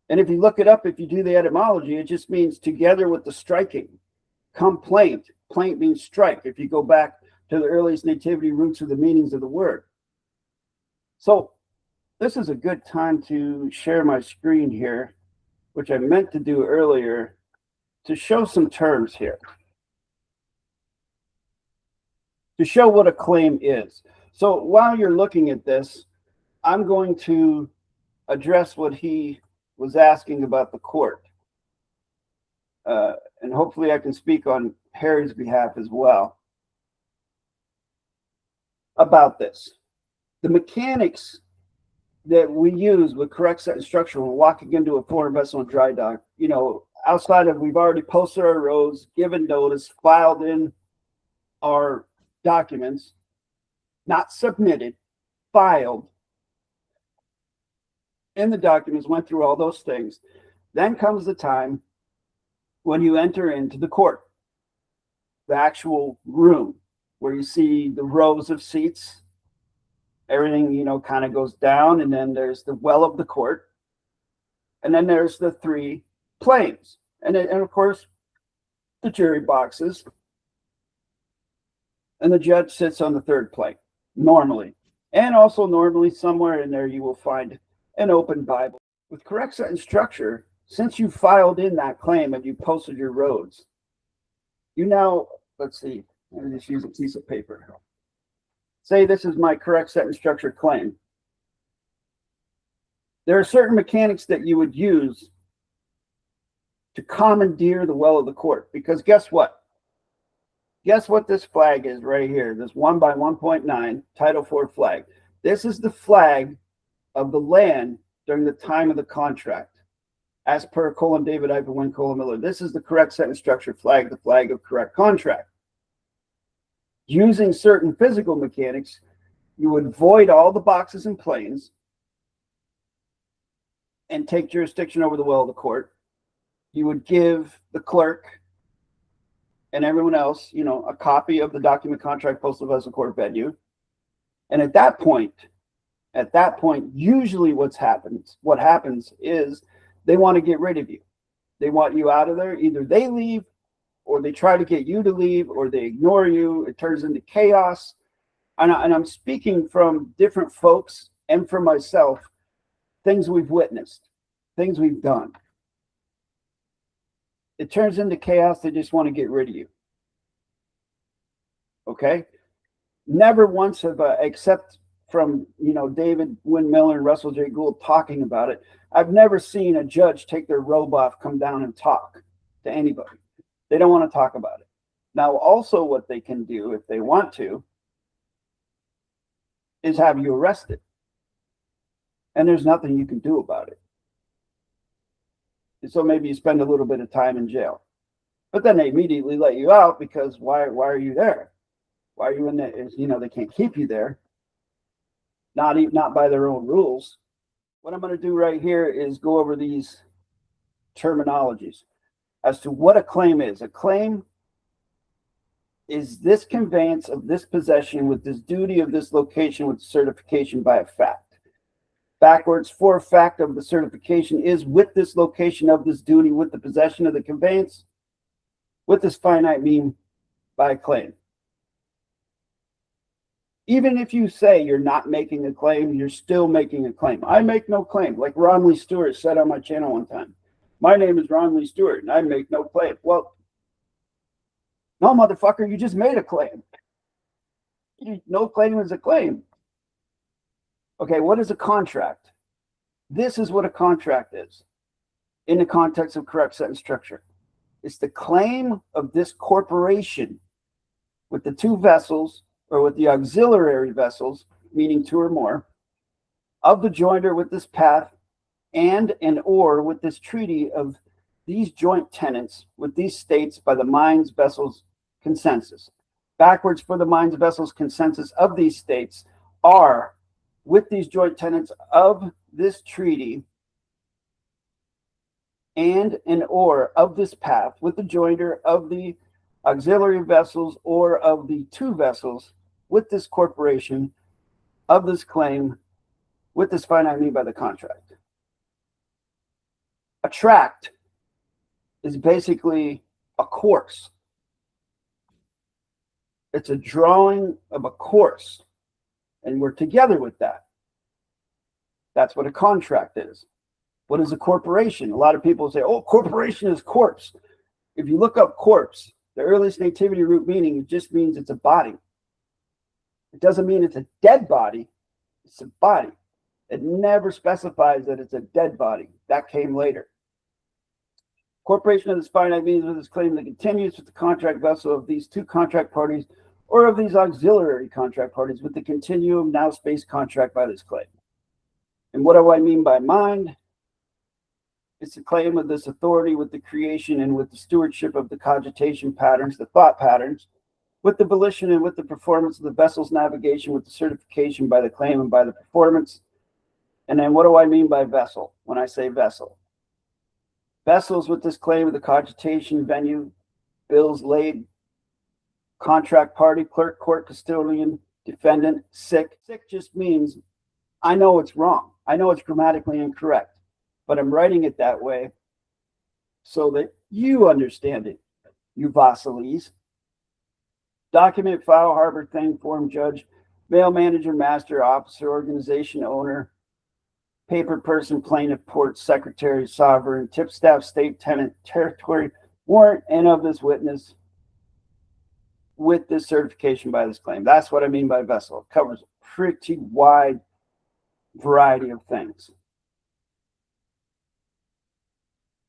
And if you look it up, if you do the etymology, it just means together with the striking. Complaint. Plaint means strike. If you go back to the earliest nativity roots of the meanings of the word. So this is a good time to share my screen here, which I meant to do earlier, to show some terms here, to show what a claim is. So while you're looking at this, I'm going to address what he was asking about the court. And hopefully I can speak on Harry's behalf as well about this. The mechanics that we use with correct sentence structure when walking into a foreign vessel in dry dock, you know, outside of, we've already posted our rows, given notice, filed in our documents, not submitted, filed in the documents, went through all those things. Then comes the time when you enter into the court, the actual room where you see the rows of seats, everything, you know, kind of goes down, and then there's the well of the court, and then there's the 3 planes, and of course the jury boxes, and the judge sits on the 3rd plane normally, and also normally somewhere in there you will find an open Bible. With correct sentence structure, since you filed in that claim and you posted your roads, you now, let's see, let me just use a piece of paper. Say this is my correct sentence structure claim. There are certain mechanics that you would use to commandeer the well of the court, because guess what? Guess what this flag is right here? This 1 by 1.9 Title IV flag. This is the flag of the land during the time of the contract. As per DAVID-WYNN, Miller, this is the correct sentence structure flag, the flag of correct contract. Using certain physical mechanics, you would void all the boxes and planes and take jurisdiction over the will of the court. You would give the clerk and everyone else, a copy of the document, contract, postal vessel, court venue. And at that point, usually what happens is they want to get rid of you. They want you out of there. Either they leave, or they try to get you to leave, or they ignore you. It turns into chaos. And I'm speaking from different folks and for myself, things we've witnessed, things we've done. It turns into chaos. They just want to get rid of you. Okay? Never once have I, except from, David-WYNN Miller and Russell J. Gould talking about it, I've never seen a judge take their robe off, come down and talk to anybody. They don't want to talk about it. Now, also what they can do, if they want to, is have you arrested. And there's nothing you can do about it. And so maybe you spend a little bit of time in jail. But then they immediately let you out because why are you there? Why are you in there? They can't keep you there. Not by their own rules. What I'm going to do right here is go over these terminologies as to what a claim is. A claim is this conveyance of this possession with this duty of this location with certification by a fact. Backwards, for a fact of the certification is with this location of this duty with the possession of the conveyance with this finite mean by a claim. Even if you say you're not making a claim, you're still making a claim. I make no claim. Like Ron Lee Stewart said on my channel one time. My name is Ron Lee Stewart and I make no claim. Well, no, motherfucker, you just made a claim. No claim is a claim. Okay, what is a contract? This is what a contract is in the context of correct sentence structure. It's the claim of this corporation with the two vessels or with the auxiliary vessels, meaning two or more, of the jointer with this path and or with this treaty of these joint tenants with these states by the mines vessels consensus. Backwards, for the mines vessels consensus of these states are with these joint tenants of this treaty and or of this path with the jointer of the auxiliary vessels or of the two vessels with this corporation of this claim with this finite mean by the contract. A tract is basically a course. It's a drawing of a course, and we're together with that. That's what a contract is. What is a corporation? A lot of people say, oh, corporation is corpse. If you look up corpse, the earliest nativity root meaning, it just means it's a body. It doesn't mean it's a dead body. It's a body. It never specifies that it's a dead body. That came later. Corporation of this finite means with this claim that continues with the contract vessel of these two contract parties or of these auxiliary contract parties with the continuum now space contract by this claim. And what do I mean by mind? It's the claim of this authority with the creation and with the stewardship of the cogitation patterns, the thought patterns, with the volition and with the performance of the vessel's navigation, with the certification by the claim and by the performance. And then what do I mean by vessel when I say vessel? Vessels with this claim of the cogitation, venue, bills laid, contract party, clerk, court, custodian, defendant, sick. Sick just means I know it's wrong. I know it's grammatically incorrect, but I'm writing it that way so that you understand it, you Vasiles. Document, file, harbor, thing, form, judge, mail, manager, master, officer, organization, owner, paper person, plaintiff, port, secretary, sovereign, tip staff, state, tenant, territory, warrant, and of this witness with this certification by this claim. That's what I mean by vessel. It covers a pretty wide variety of things.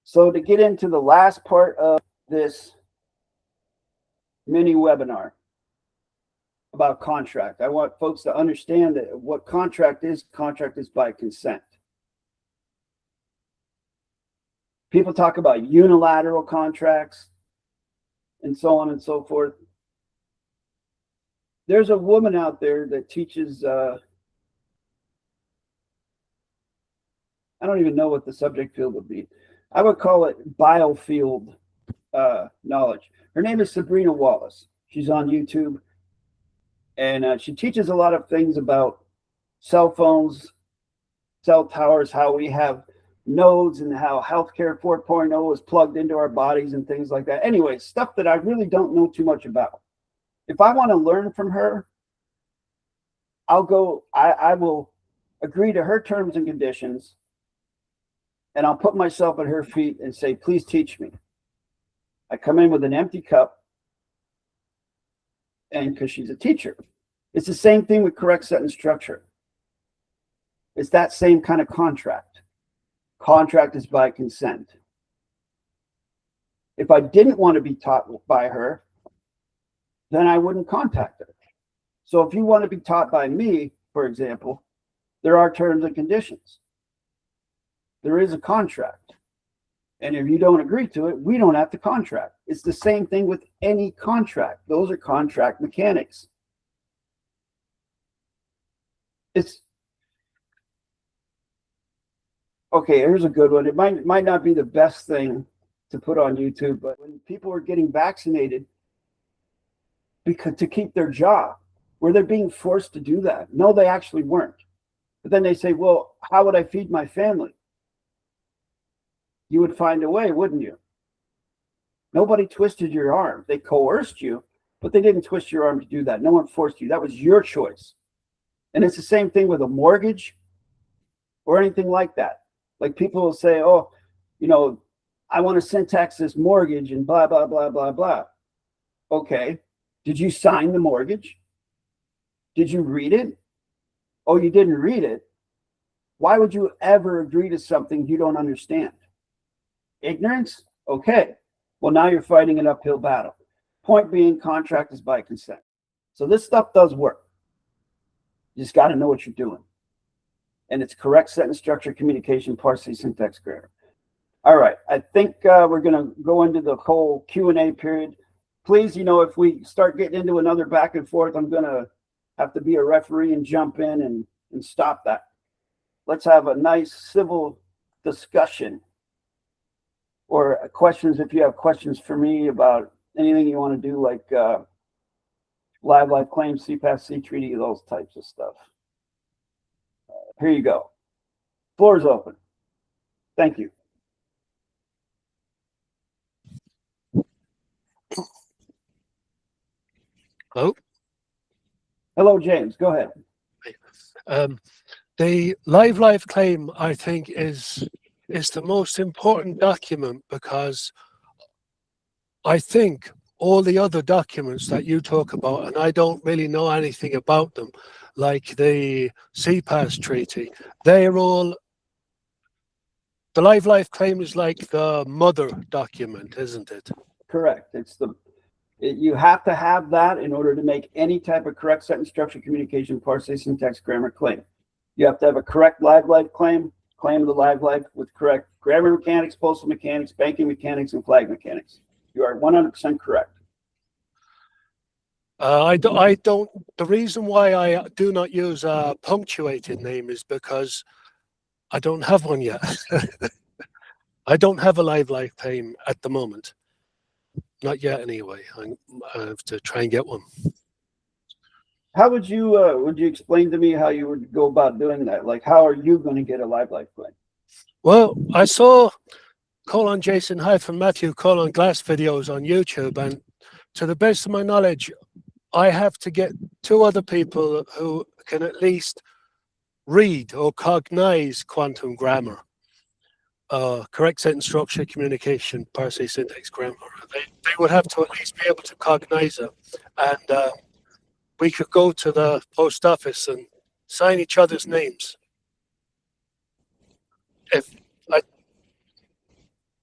So to get into the last part of this mini webinar about contract. I want folks to understand that what contract is by consent. People talk about unilateral contracts and so on and so forth. There's a woman out there that teaches, I don't even know what the subject field would be. I would call it biofield knowledge. Her name is Sabrina Wallace. She's on YouTube. And she teaches a lot of things about cell phones, cell towers, how we have nodes and how healthcare 4.0 is plugged into our bodies and things like that. Anyway, stuff that I really don't know too much about. If I want to learn from her, I will agree to her terms and conditions, and I'll put myself at her feet and say, please teach me. I come in with an empty cup, and because she's a teacher. It's the same thing with correct sentence structure. It's that same kind of contract. Contract is by consent. If I didn't want to be taught by her, then I wouldn't contact her. So if you want to be taught by me, for example, there are terms and conditions. There is a contract. And if you don't agree to it, we don't have to contract. It's the same thing with any contract. Those are contract mechanics. It's okay. Here's a good one. It might not be the best thing to put on YouTube, but when people are getting vaccinated because to keep their job, where they're being forced to do that. No, they actually weren't. But then they say, well, how would I feed my family? You would find a way, wouldn't you? Nobody twisted your arm. They coerced you, but they didn't twist your arm to do that. No one forced you. That was your choice. And it's the same thing with a mortgage or anything like that. Like people will say, oh, I want to syntax this mortgage and blah, blah, blah, blah, blah. Okay. Did you sign the mortgage? Did you read it? Oh, you didn't read it. Why would you ever agree to something you don't understand? Ignorance? Okay. Well, now you're fighting an uphill battle. Point being, contract is by consent. So this stuff does work. You just got to know what you're doing. And it's correct sentence structure, communication, parse, syntax, grammar. All right. I think we're going to go into the whole Q&A period. Please, if we start getting into another back and forth, I'm going to have to be a referee and jump in and stop that. Let's have a nice civil discussion. Or questions, if you have questions for me about anything you want to do, like live claims, C treaty, those types of stuff. Here you go. Floor is open. Thank you. Hello. Hello, James. Go ahead. The live claim, I think, is the most important document, because I think all the other documents that you talk about, and I don't really know anything about them, like the CPAS treaty, they're all, the live claim is like the mother document, isn't it? Correct. You have to have that in order to make any type of correct sentence structure, communication, parse, syntax, grammar claim. You have to have a correct live claim of the live with correct grammar mechanics, postal mechanics, banking mechanics, and flag mechanics. You are 100% correct. I don't. The reason why I do not use a punctuated name is because I don't have one yet. I don't have a live claim at the moment. Not yet, anyway. I have to try and get one. How would you explain to me how you would go about doing that? Like, how are you going to get a live claim? Well, I saw Jason-Matthew Glass videos on YouTube, and to the best of my knowledge, I have to get two other people who can at least read or cognize quantum grammar, correct sentence structure, communication, parse, syntax, grammar. They would have to at least be able to cognize it, and we could go to the post office and sign each other's names.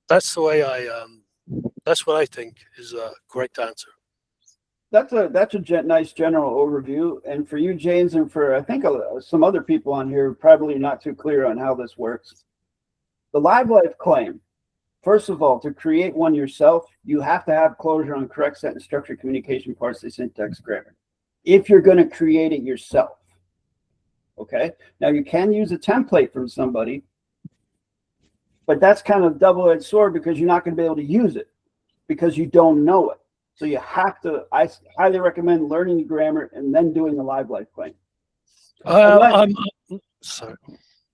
That's the way that's what I think is a correct answer. that's a nice general overview. And for you, James, and for I think some other people on here, probably not too clear on how this works. The live life claim, first of all, to create one yourself, you have to have closure on correct sentence structure, communication, parse, syntax, grammar. If you're going to create it yourself, okay. Now you can use a template from somebody, but that's kind of double-edged sword because you're not going to be able to use it because you don't know it. So you have to, I highly recommend learning the grammar and then doing the live life claim. Sorry.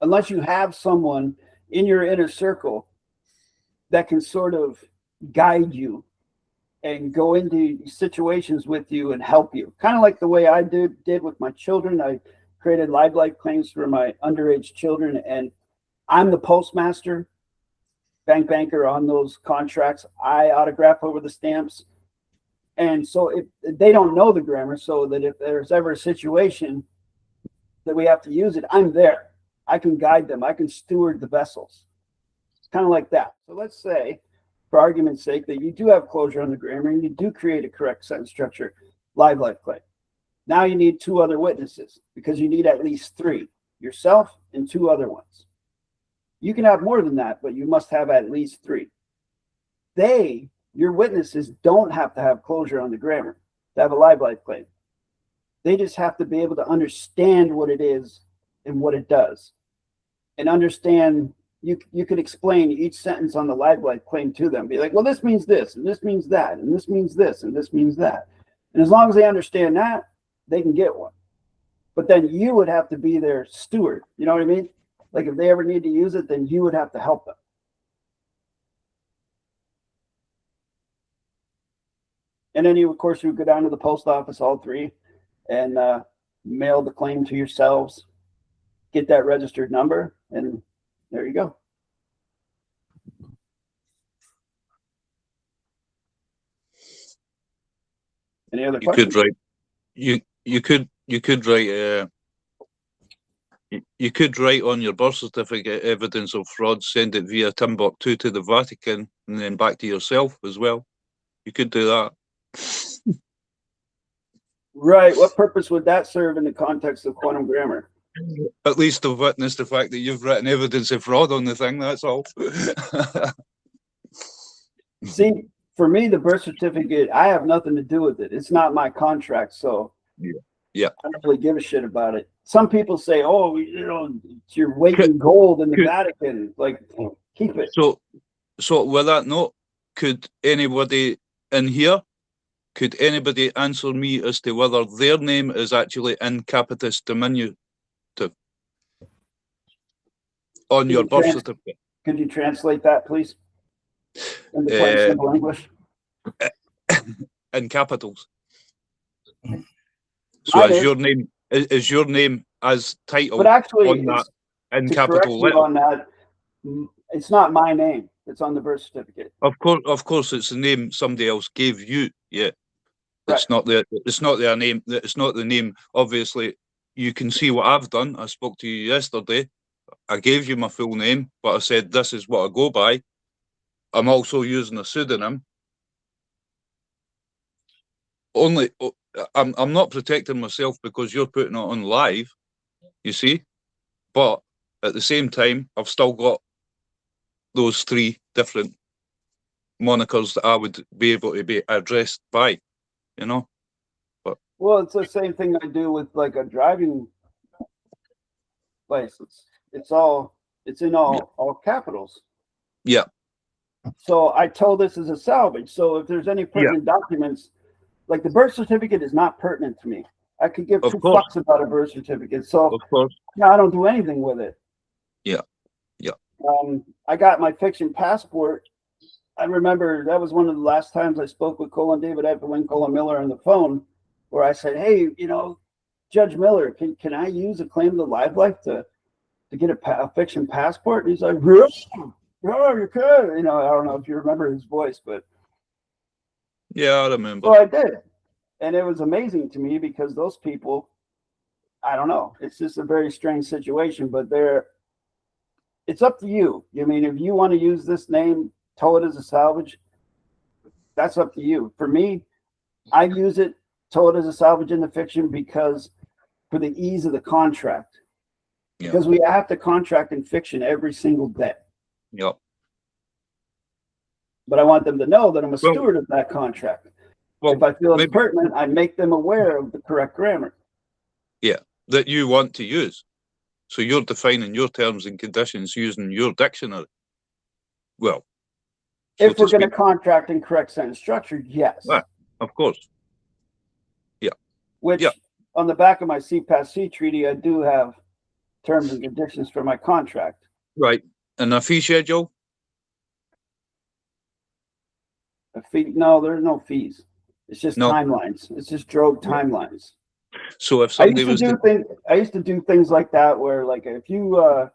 Unless you have someone in your inner circle that can sort of guide you and go into situations with you and help you. Kind of like the way I did with my children. I created live life claims for my underage children, and I'm the postmaster, banker on those contracts. I autograph over the stamps. And so if they don't know the grammar, so that if there's ever a situation that we have to use it, I'm there. I can guide them. I can steward the vessels. Kind of like that. So let's say, for argument's sake, that you do have closure on the grammar and you do create a correct sentence structure, live life claim. Now you need 2 other witnesses because you need at least 3, yourself and 2 other ones. You can have more than that, but you must have at least 3. Your witnesses don't have to have closure on the grammar to have a live life claim. They just have to be able to understand what it is and what it does. And understand, you could explain each sentence on the live life claim to them. Be like, well, this means this, and this means that, and this means this, and this means that. And as long as they understand that, they can get one. But then you would have to be their steward. You know what I mean? Like if they ever need to use it, then you would have to help them. And then you, of course, you go down to the post office, all 3, and mail the claim to yourselves, get that registered number, and there you go. Any other questions? You could write on your birth certificate evidence of fraud, send it via Timbuktu to the Vatican, and then back to yourself as well. You could do that. Right. What purpose would that serve in the context of quantum grammar? At least to witness the fact that you've written evidence of fraud on the thing, that's all. See, for me, the birth certificate, I have nothing to do with it. It's not my contract, so yeah. I don't really give a shit about it. Some people say, oh, it's your weight in gold in the Vatican. Like, keep it. So with that note, could anybody in here, could anybody answer me as to whether their name is actually in capitis diminutive on your birth certificate? Could you translate that, please? In the plain simple English? In capitals. So is your name as title but actually, on that in capital letter? On that, it's not my name. It's on the birth certificate. Of course, it's the name somebody else gave you. Yeah, right. It's not their name. It's not the name. Obviously, you can see what I've done. I spoke to you yesterday. I gave you my full name, but I said this is what I go by. I'm also using a pseudonym. I'm not protecting myself because you're putting it on live, you see, but at the same time, I've still got those 3 different monikers that I would be able to be addressed by, you know. But well, it's the same thing I do with like a driving license. It's in all capitals. Yeah. So I told this as a salvage. So if there's any pertinent documents, like the birth certificate is not pertinent to me. I could give 2 fucks about a birth certificate. So of course. I don't do anything with it. Yeah. I got my fiction passport. I remember that was one of the last times I spoke with DAVID-WYNN, Miller on the phone, where I said, hey, Judge Miller, can I use a claim to live life to get a fiction passport? And he's like, yeah, you could. I don't know if you remember his voice, but yeah, I remember. So I did. And it was amazing to me because those people, I don't know, it's just a very strange situation, but it's up to you. I mean, if you want to use this name, tow it as a salvage, that's up to you. For me, I use it tow it as a salvage in the fiction because for the ease of the contract. Yeah. Because we have to contract in fiction every single day. Yep. But I want them to know that I'm a Well- steward of that contract. Well, If I feel it's maybe- pertinent, I make them aware of the correct grammar. that you want to use. So you're defining your terms and conditions using your dictionary. Well, so If to we're going to speak. contract in correct sentence structure, yes. Right. Of course. Which Yeah. on the back of my C-PAS-C treaty, I do have terms and conditions for my contract. Right. And a fee schedule? A fee? No, there's no fees. It's just No. timelines. It's just drogue timelines. So if I somebody used was to do to, things. I used to do things like that where, like, if you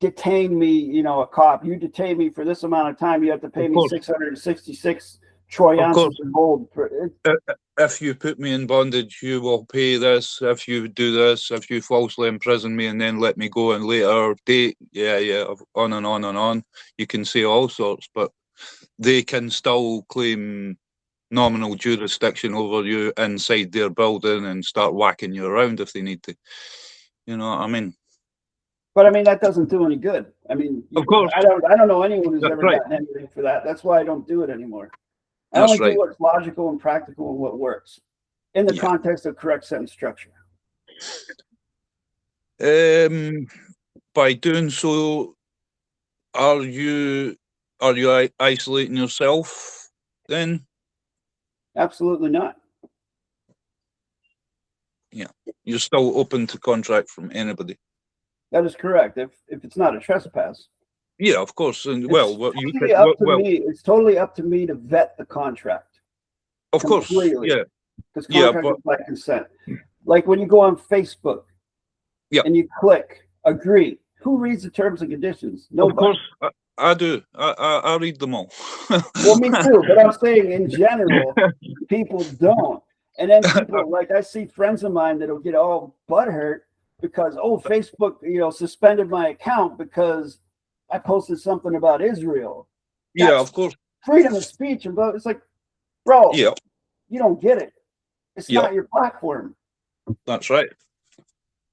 detain me, you know, a cop, you detain me for this amount of time, you have to pay Of me course. 666 troy Of ounces course. of gold. For it. if you put me in bondage, you will pay this. If you do this, if you falsely imprison me and then let me go and later date, on and on and on. You can say all sorts, but they can still claim nominal jurisdiction over you inside their building and start whacking you around if they need to. You know what I mean? But I mean, that doesn't do any good. I mean, Of course. I don't know anyone who's That's ever right. gotten anything for that. That's why I don't do it anymore. I That's only right. do what's logical and practical and what works in the Yeah. context of correct sentence structure. By doing so, are you isolating yourself then? Absolutely not. You're still open to contract from anybody. That is correct. If it's not a trespass. Yeah, of course. And It's well, what you totally could, up to well, me. It's totally up to me to vet the contract. of course, completely. yeah, Because Yeah, contract but- is by consent. Like when you go on Facebook Yeah. and you click agree, who reads the terms and conditions? of Nobody. course, I do. I read them all. Well, me too. But I'm saying in general, people don't. And then people, like I see friends of mine that'll get all butthurt because, Facebook, suspended my account because I posted something about Israel. Yeah, of course. Freedom of speech. And it's like, bro, Yeah, you don't get it. It's Yeah. not your platform. that's right.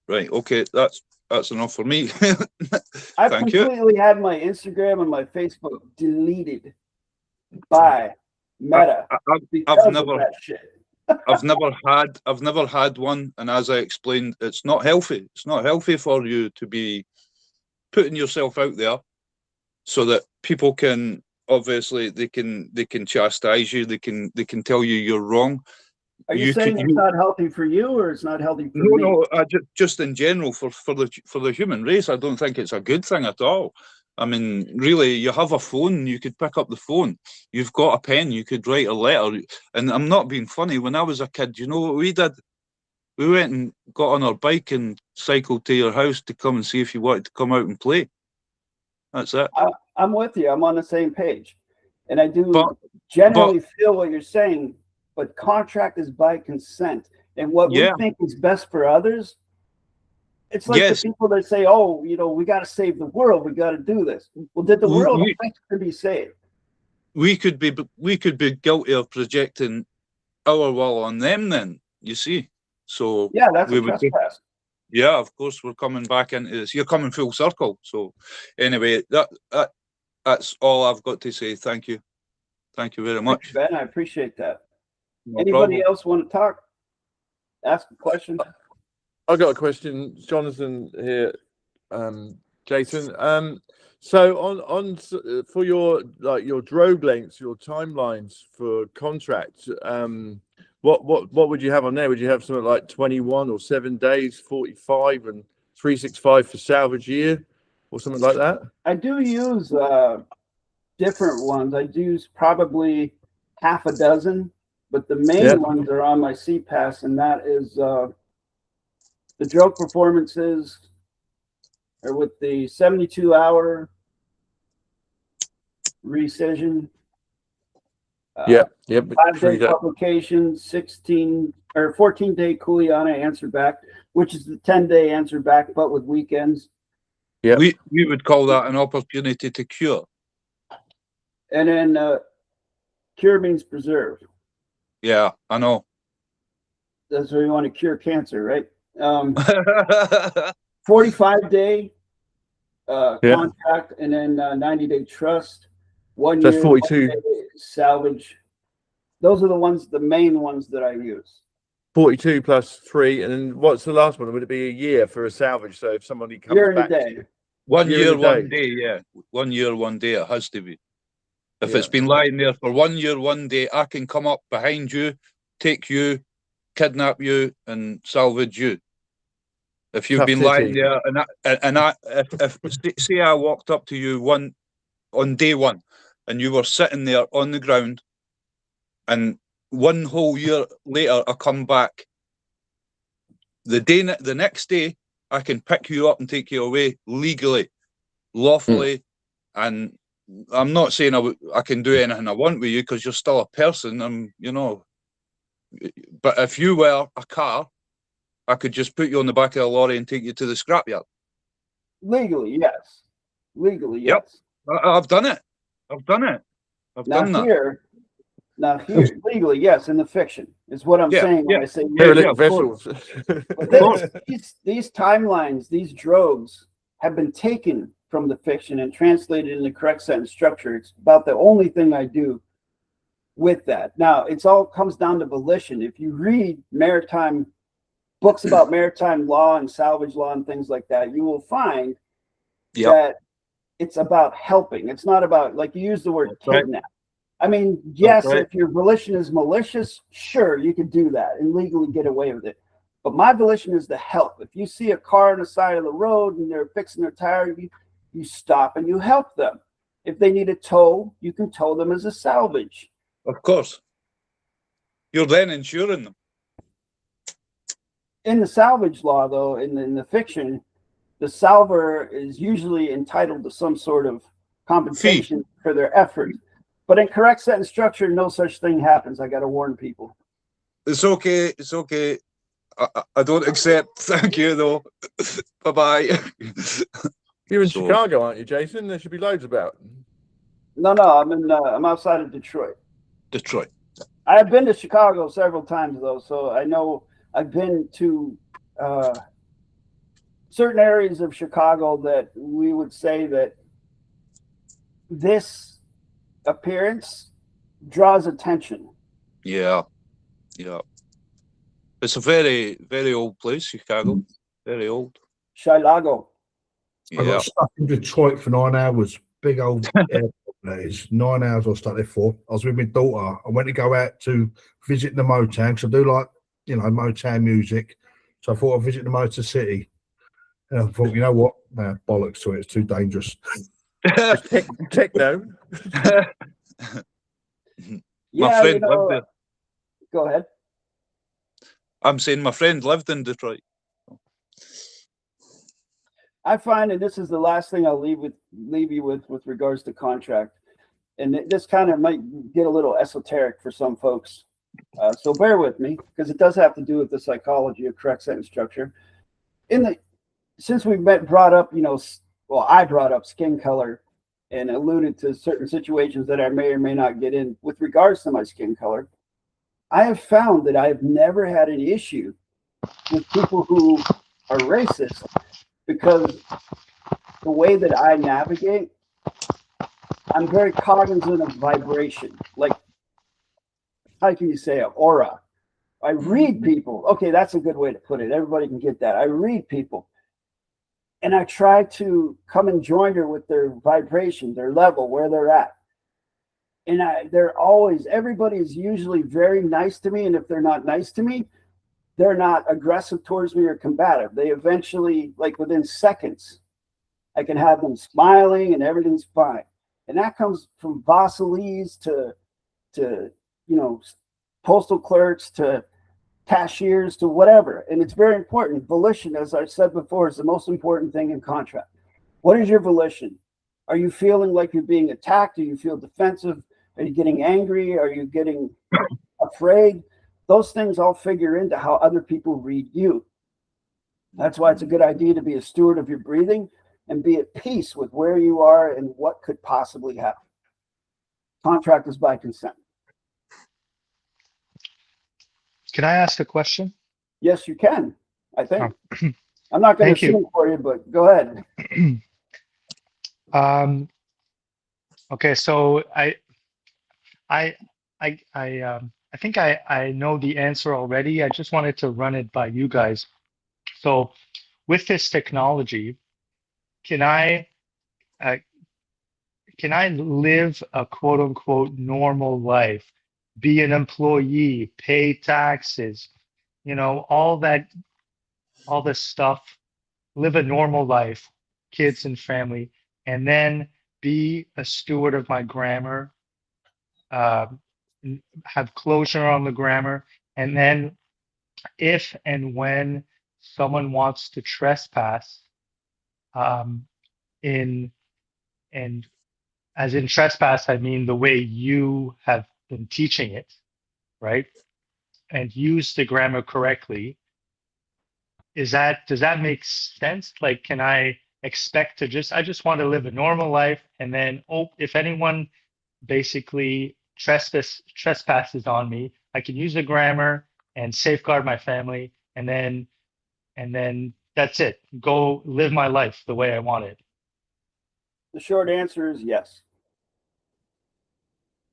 Right. Okay, that's enough for me. I've Thank you. completely had my Instagram and my Facebook deleted by Meta because of never- that shit. I've never had one, and as I explained, it's not healthy. It's not healthy for you to be putting yourself out there so that people can obviously they can chastise you. They can tell you you're wrong. Are you saying it's not healthy for you or it's not healthy for me? No. Just in general for the human race, I don't think it's a good thing at all. I mean, really, you have a phone, you could pick up the phone. You've got a pen, you could write a letter. And I'm not being funny. When I was a kid, you know what we did? We went and got on our bike and cycled to your house to come and see if you wanted to come out and play. That's it. I'm with you. I'm on the same page. And I do But- generally feel what you're saying, but contract is by consent. And what Yeah. we think is best for others, it's like Yes. the people that say, we got to save the world. We got to do this. Well, did the We- world we- think to be saved? We could be guilty of projecting our will on them then, you see. So Yeah, that's we a would be- trespass. yeah, of course, we're coming back into this. You're coming full circle. So anyway, that's all I've got to say. Thank you. Thank you very much. Ben, I appreciate that. No Anybody problem. else want to talk? Ask a question. I got a question, Jonathan here, Jason. So on for your drogue lengths, your timelines for contracts, what would you have on there? Would you have something like 21 or 7 days, 45 and 365 for salvage year, or something like that? I do use different ones. I use probably half a dozen, but the main ones are on my CPAS, and that is the drogue performances are with the 72-hour rescission. Yep. 5-day publication, 16 or 14-day Kuleana answer back, which is the 10-day answer back, but with weekends. Yeah. We would call that an opportunity to cure. And then cure means preserve. Yeah, I know. That's where you want to cure cancer, right? 45-day contract, and then 90-day trust, 1 That's year, 42. 1 day salvage. Those are the main ones that I use. 42 plus 3, and then what's the last one? Would it be a year for a salvage? So if somebody comes Year and a back day. to you, 1 Year year, and a 1 day. Yeah, 1 year, 1 day. It has to be. If it's Yeah. been lying there for 1 year, 1 day, I can come up behind you, take you, kidnap you, and salvage you. If you've Tough been lying titty. there, if say I walked up to you on day one, and you were sitting there on the ground, and 1 whole year later I come back, the next day I can pick you up and take you away legally, lawfully, and I'm not saying I can do anything I want with you because you're still a person. But if you were a car, I could just put you on the back of a lorry and take you to the scrapyard. Legally, yes. Legally, Yep. yes. I've done it. I've done that. Now here, legally, yes, in the fiction is what I'm saying when I say Derelict vessels. But these timelines, these drogues have been taken from the fiction and translated in the correct sentence structure. It's about the only thing I do with that. Now, it's all comes down to volition. If you read books about maritime law and salvage law and things like that, you will find that it's about helping. It's not about, like you use the word kidnap. I mean, yes, if your volition is malicious, sure, you can do that and legally get away with it. But my volition is to help. If you see a car on the side of the road and they're fixing their tire, you stop and you help them. If they need a tow, you can tow them as a salvage. Of course. You're then insuring them. In the salvage law, though, in the fiction, the salver is usually entitled to some sort of compensation for their effort. But in correct sentence structure, no such thing happens. I got to warn people. It's okay. It's okay. I don't accept. Thank you, though. Bye-bye. You're in Chicago, aren't you, Jason? There should be loads about. No, I'm outside of Detroit. Detroit. I have been to Chicago several times, though, so I know I've been to certain areas of Chicago that we would say that this appearance draws attention. Yeah. It's a very, very old place, Chicago. Very old. Chicago. Yeah. I got stuck in Detroit for 9 hours. Big old airport that is. 9 hours I was stuck there for. I was with my daughter. I went to go out to visit the Motown because I do like, Motown music. So I thought I'd visit the Motor City. And I thought, you know what? Nah, bollocks to it. It's too dangerous. Techno. My friend lived there. Go ahead. I'm saying my friend lived in Detroit. I find, and this is the last thing I'll leave you with regards to contract, and this kind of might get a little esoteric for some folks. So bear with me, because it does have to do with the psychology of correct sentence structure. Since we've brought up, I brought up skin color and alluded to certain situations that I may or may not get in with regards to my skin color. I have found that I have never had an issue with people who are racist, because the way that I navigate, I'm very cognizant of vibration. Like, how can you say an aura? I read people. Okay, that's a good way to put it. Everybody can get that. I read people. And I try to come in joiner with their vibration, their level, where they're at. And everybody is usually very nice to me. And if they're not nice to me, they're not aggressive towards me or combative. They eventually, like within seconds, I can have them smiling and everything's fine. And that comes from Vasilis to postal clerks to cashiers to whatever. And it's very important. Volition, as I said before, is the most important thing in contract. What is your volition? Are you feeling like you're being attacked? Do you feel defensive? Are you getting angry? Are you getting afraid? Those things all figure into how other people read you. That's why it's a good idea to be a steward of your breathing and be at peace with where you are and what could possibly happen. Contract is by consent. Can I ask a question? Yes, you can. I think. Oh. I'm not going to Thank you. sing for you, but go ahead. Okay, so I think I know the answer already. I just wanted to run it by you guys. So with this technology, can I live a quote unquote normal life, be an employee, pay taxes, you know, all this stuff, live a normal life, kids and family, and then be a steward of my grammar, have closure on the grammar, and then if and when someone wants to trespass, in and as in trespass, I mean the way you have been teaching it, right? And use the grammar correctly. Does that make sense? Like, can I expect to I just want to live a normal life, and then, oh, if anyone basically trespasses on me, I can use the grammar and safeguard my family, and then that's it. Go live my life the way I want it. The short answer is yes.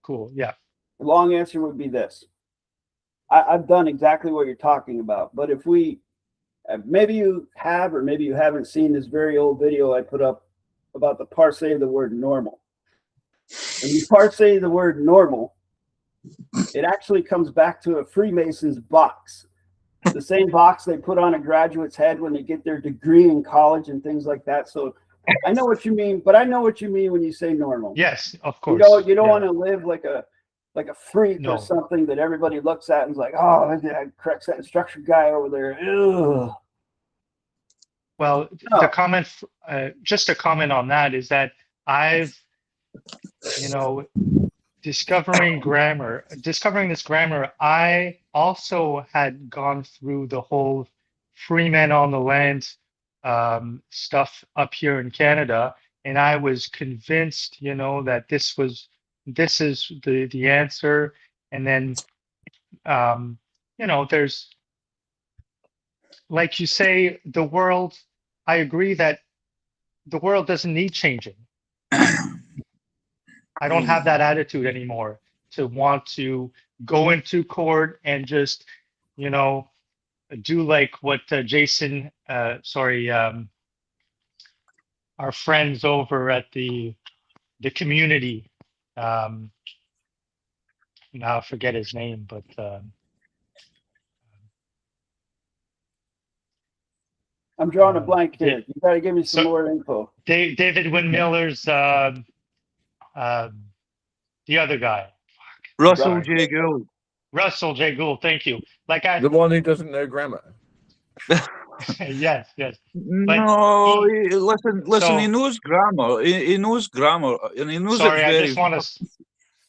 Cool. Yeah. The long answer would be this. I've done exactly what you're talking about, but if we, maybe you have, or maybe you haven't seen this very old video I put up about the parse of the word normal. When you parse the word normal, it actually comes back to a Freemason's box. The same box they put on a graduate's head when they get their degree in college and things like that. So I know what you mean, but I know what you mean when you say normal. Yes, of course. You don't Yeah. want to live like a freak No. or something that everybody looks at and is like, oh, that correct sentence structure guy over there. Ugh. Well, No. the comment, just a comment on that is that I've, you know, discovering this grammar, I also had gone through the whole free men on the land stuff up here in Canada, and I was convinced, you know, that this is the answer. And then, you know, there's, like you say, the world, I agree that the world doesn't need changing. I don't have that attitude anymore to want to go into court and just, you know, do like what Jason, our friends over at the community, now I forget his name, but I'm drawing a blank here. You got to give me some more info. David-WYNN Miller's, the other guy. Russell J. Gould. Russell J. Gould, thank you. Like The one who doesn't know grammar. yes. No, listen. So- He knows grammar. He knows grammar, and he knows Sorry, it very.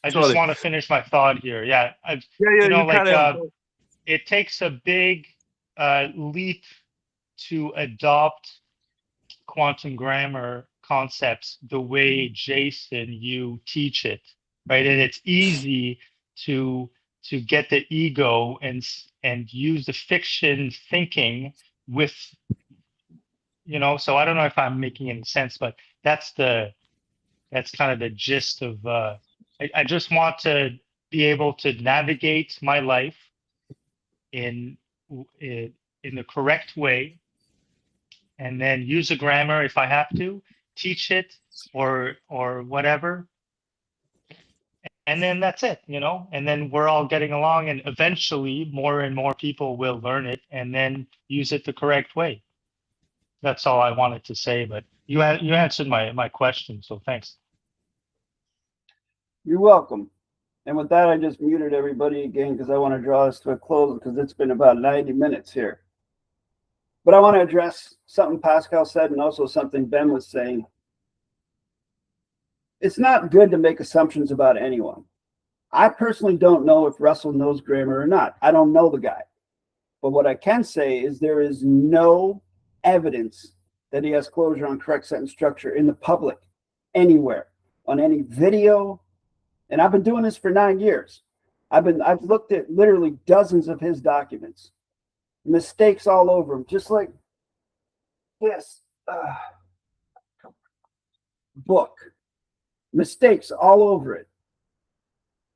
I just want to finish my thought here. Yeah, You know, like it takes a big leap to adopt quantum grammar concepts the way Jason you teach it, right? And it's easy to get the ego and use the fiction thinking with, you know. So I don't know if I'm making any sense, but that's kind of the gist of. I just want to be able to navigate my life in the correct way, and then use the grammar if I have to, teach it or whatever. And then that's it, you know, and then we're all getting along, and eventually more and more people will learn it and then use it the correct way. That's all I wanted to say, but you answered my question, so thanks. You're welcome. And with that, I just muted everybody again because I want to draw this to a close because it's been about 90 minutes here. But I want to address something Pascal said and also something Ben was saying. It's not good to make assumptions about anyone. I personally don't know if Russell knows grammar or not. I don't know the guy. But what I can say is there is no evidence that he has closure on correct sentence structure in the public, anywhere, on any video. And I've been doing this for 9 years. I've looked at literally dozens of his documents, mistakes all over them, just like this book, mistakes all over it.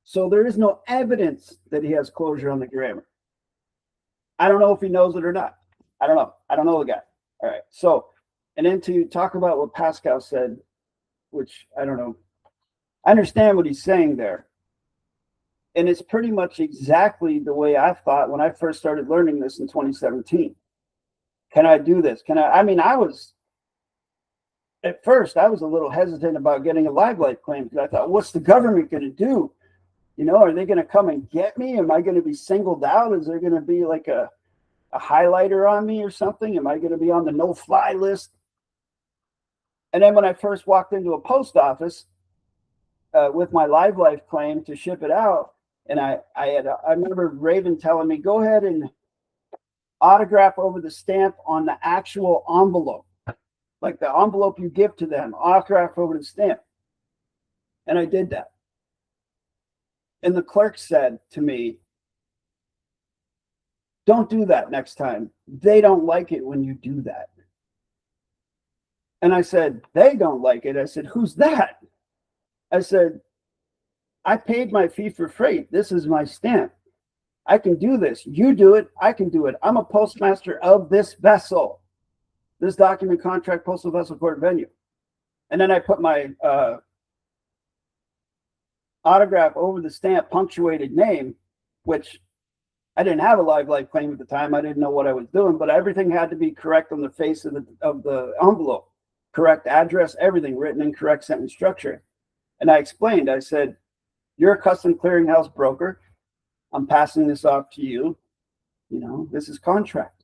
So there is no evidence that he has closure on the grammar. I don't know if he knows it or not. I don't know. I don't know the guy. All right. So, and then to talk about what Pascal said, which I don't know. I understand what he's saying there. And it's pretty much exactly the way I thought when I first started learning this in 2017. Can I do this? At first, I was a little hesitant about getting a live life claim because I thought, what's the government going to do? You know, are they going to come and get me? Am I going to be singled out? Is there going to be like a highlighter on me or something? Am I going to be on the no-fly list? And then when I first walked into a post office with my live life claim to ship it out, and I remember Raven telling me, go ahead and autograph over the stamp on the actual envelope, like the envelope you give to them, autograph over the stamp. And I did that. And the clerk said to me, don't do that next time. They don't like it when you do that. And I said, they don't like it. I said, who's that? I said, I paid my fee for freight. This is my stamp. I can do this. You do it. I can do it. I'm a postmaster of this vessel, this document contract postal vessel court venue. And then I put my autograph over the stamp, punctuated name, which I didn't have a live life claim at the time. I didn't know what I was doing, but everything had to be correct on the face of the envelope, correct address, everything written in correct sentence structure. And I explained, I said, you're a custom clearinghouse broker. I'm passing this off to you. You know, this is contract.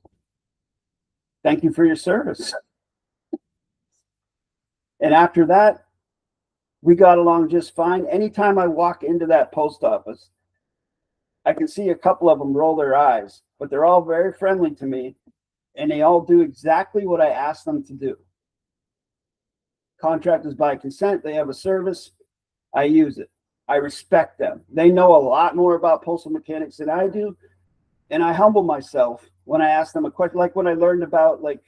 Thank you for your service. And after that, we got along just fine. Anytime I walk into that post office, I can see a couple of them roll their eyes, but they're all very friendly to me, and they all do exactly what I asked them to do. Contract is by consent. They have a service. I use it. I respect them. They know a lot more about postal mechanics than I do, and I humble myself when I ask them a question, like when I learned about, like,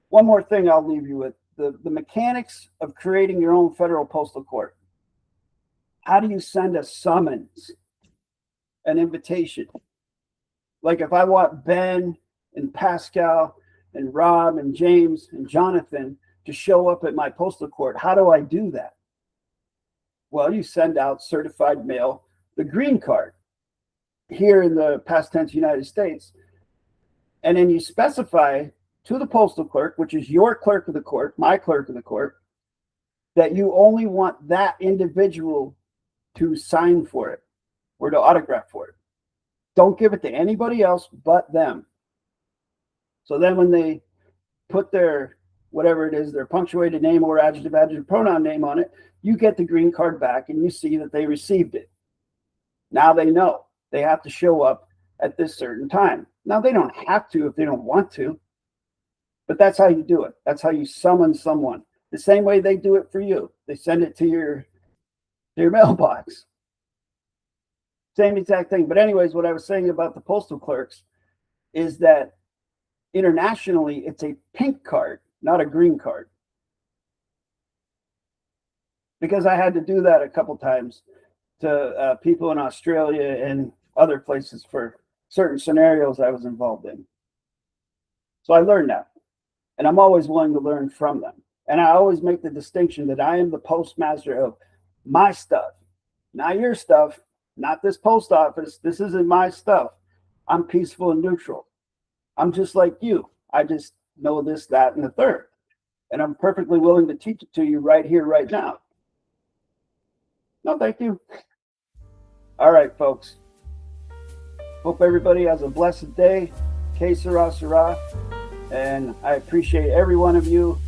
one more thing I'll leave you with, the mechanics of creating your own federal postal court. How do you send a summons, an invitation? Like if I want Ben and Pascal and Rob and James and Jonathan to show up at my postal court, how do I do that? Well, you send out certified mail, the green card here in the past tense United States. And then you specify to the postal clerk, which is your clerk of the court, my clerk of the court, that you only want that individual to sign for it or to autograph for it. Don't give it to anybody else but them. So then when they put their, whatever it is, their punctuated name or adjective pronoun name on it, you get the green card back and you see that they received it. Now they know they have to show up at this certain time. Now they don't have to if they don't want to, but that's how you do it. That's how you summon someone. The same way they do it for you. They send it to your mailbox. Same exact thing. But anyways, what I was saying about the postal clerks is that internationally, it's a pink card, not a green card. Because I had to do that a couple times to people in Australia and other places for certain scenarios I was involved in. So I learned that. And I'm always willing to learn from them. And I always make the distinction that I am the postmaster of my stuff, not your stuff, not this post office. This isn't my stuff. I'm peaceful and neutral. I'm just like you. I just know this, that, and the third. And I'm perfectly willing to teach it to you right here, right now. No, thank you. All right, folks. Hope everybody has a blessed day. Que sera, sera. And I appreciate every one of you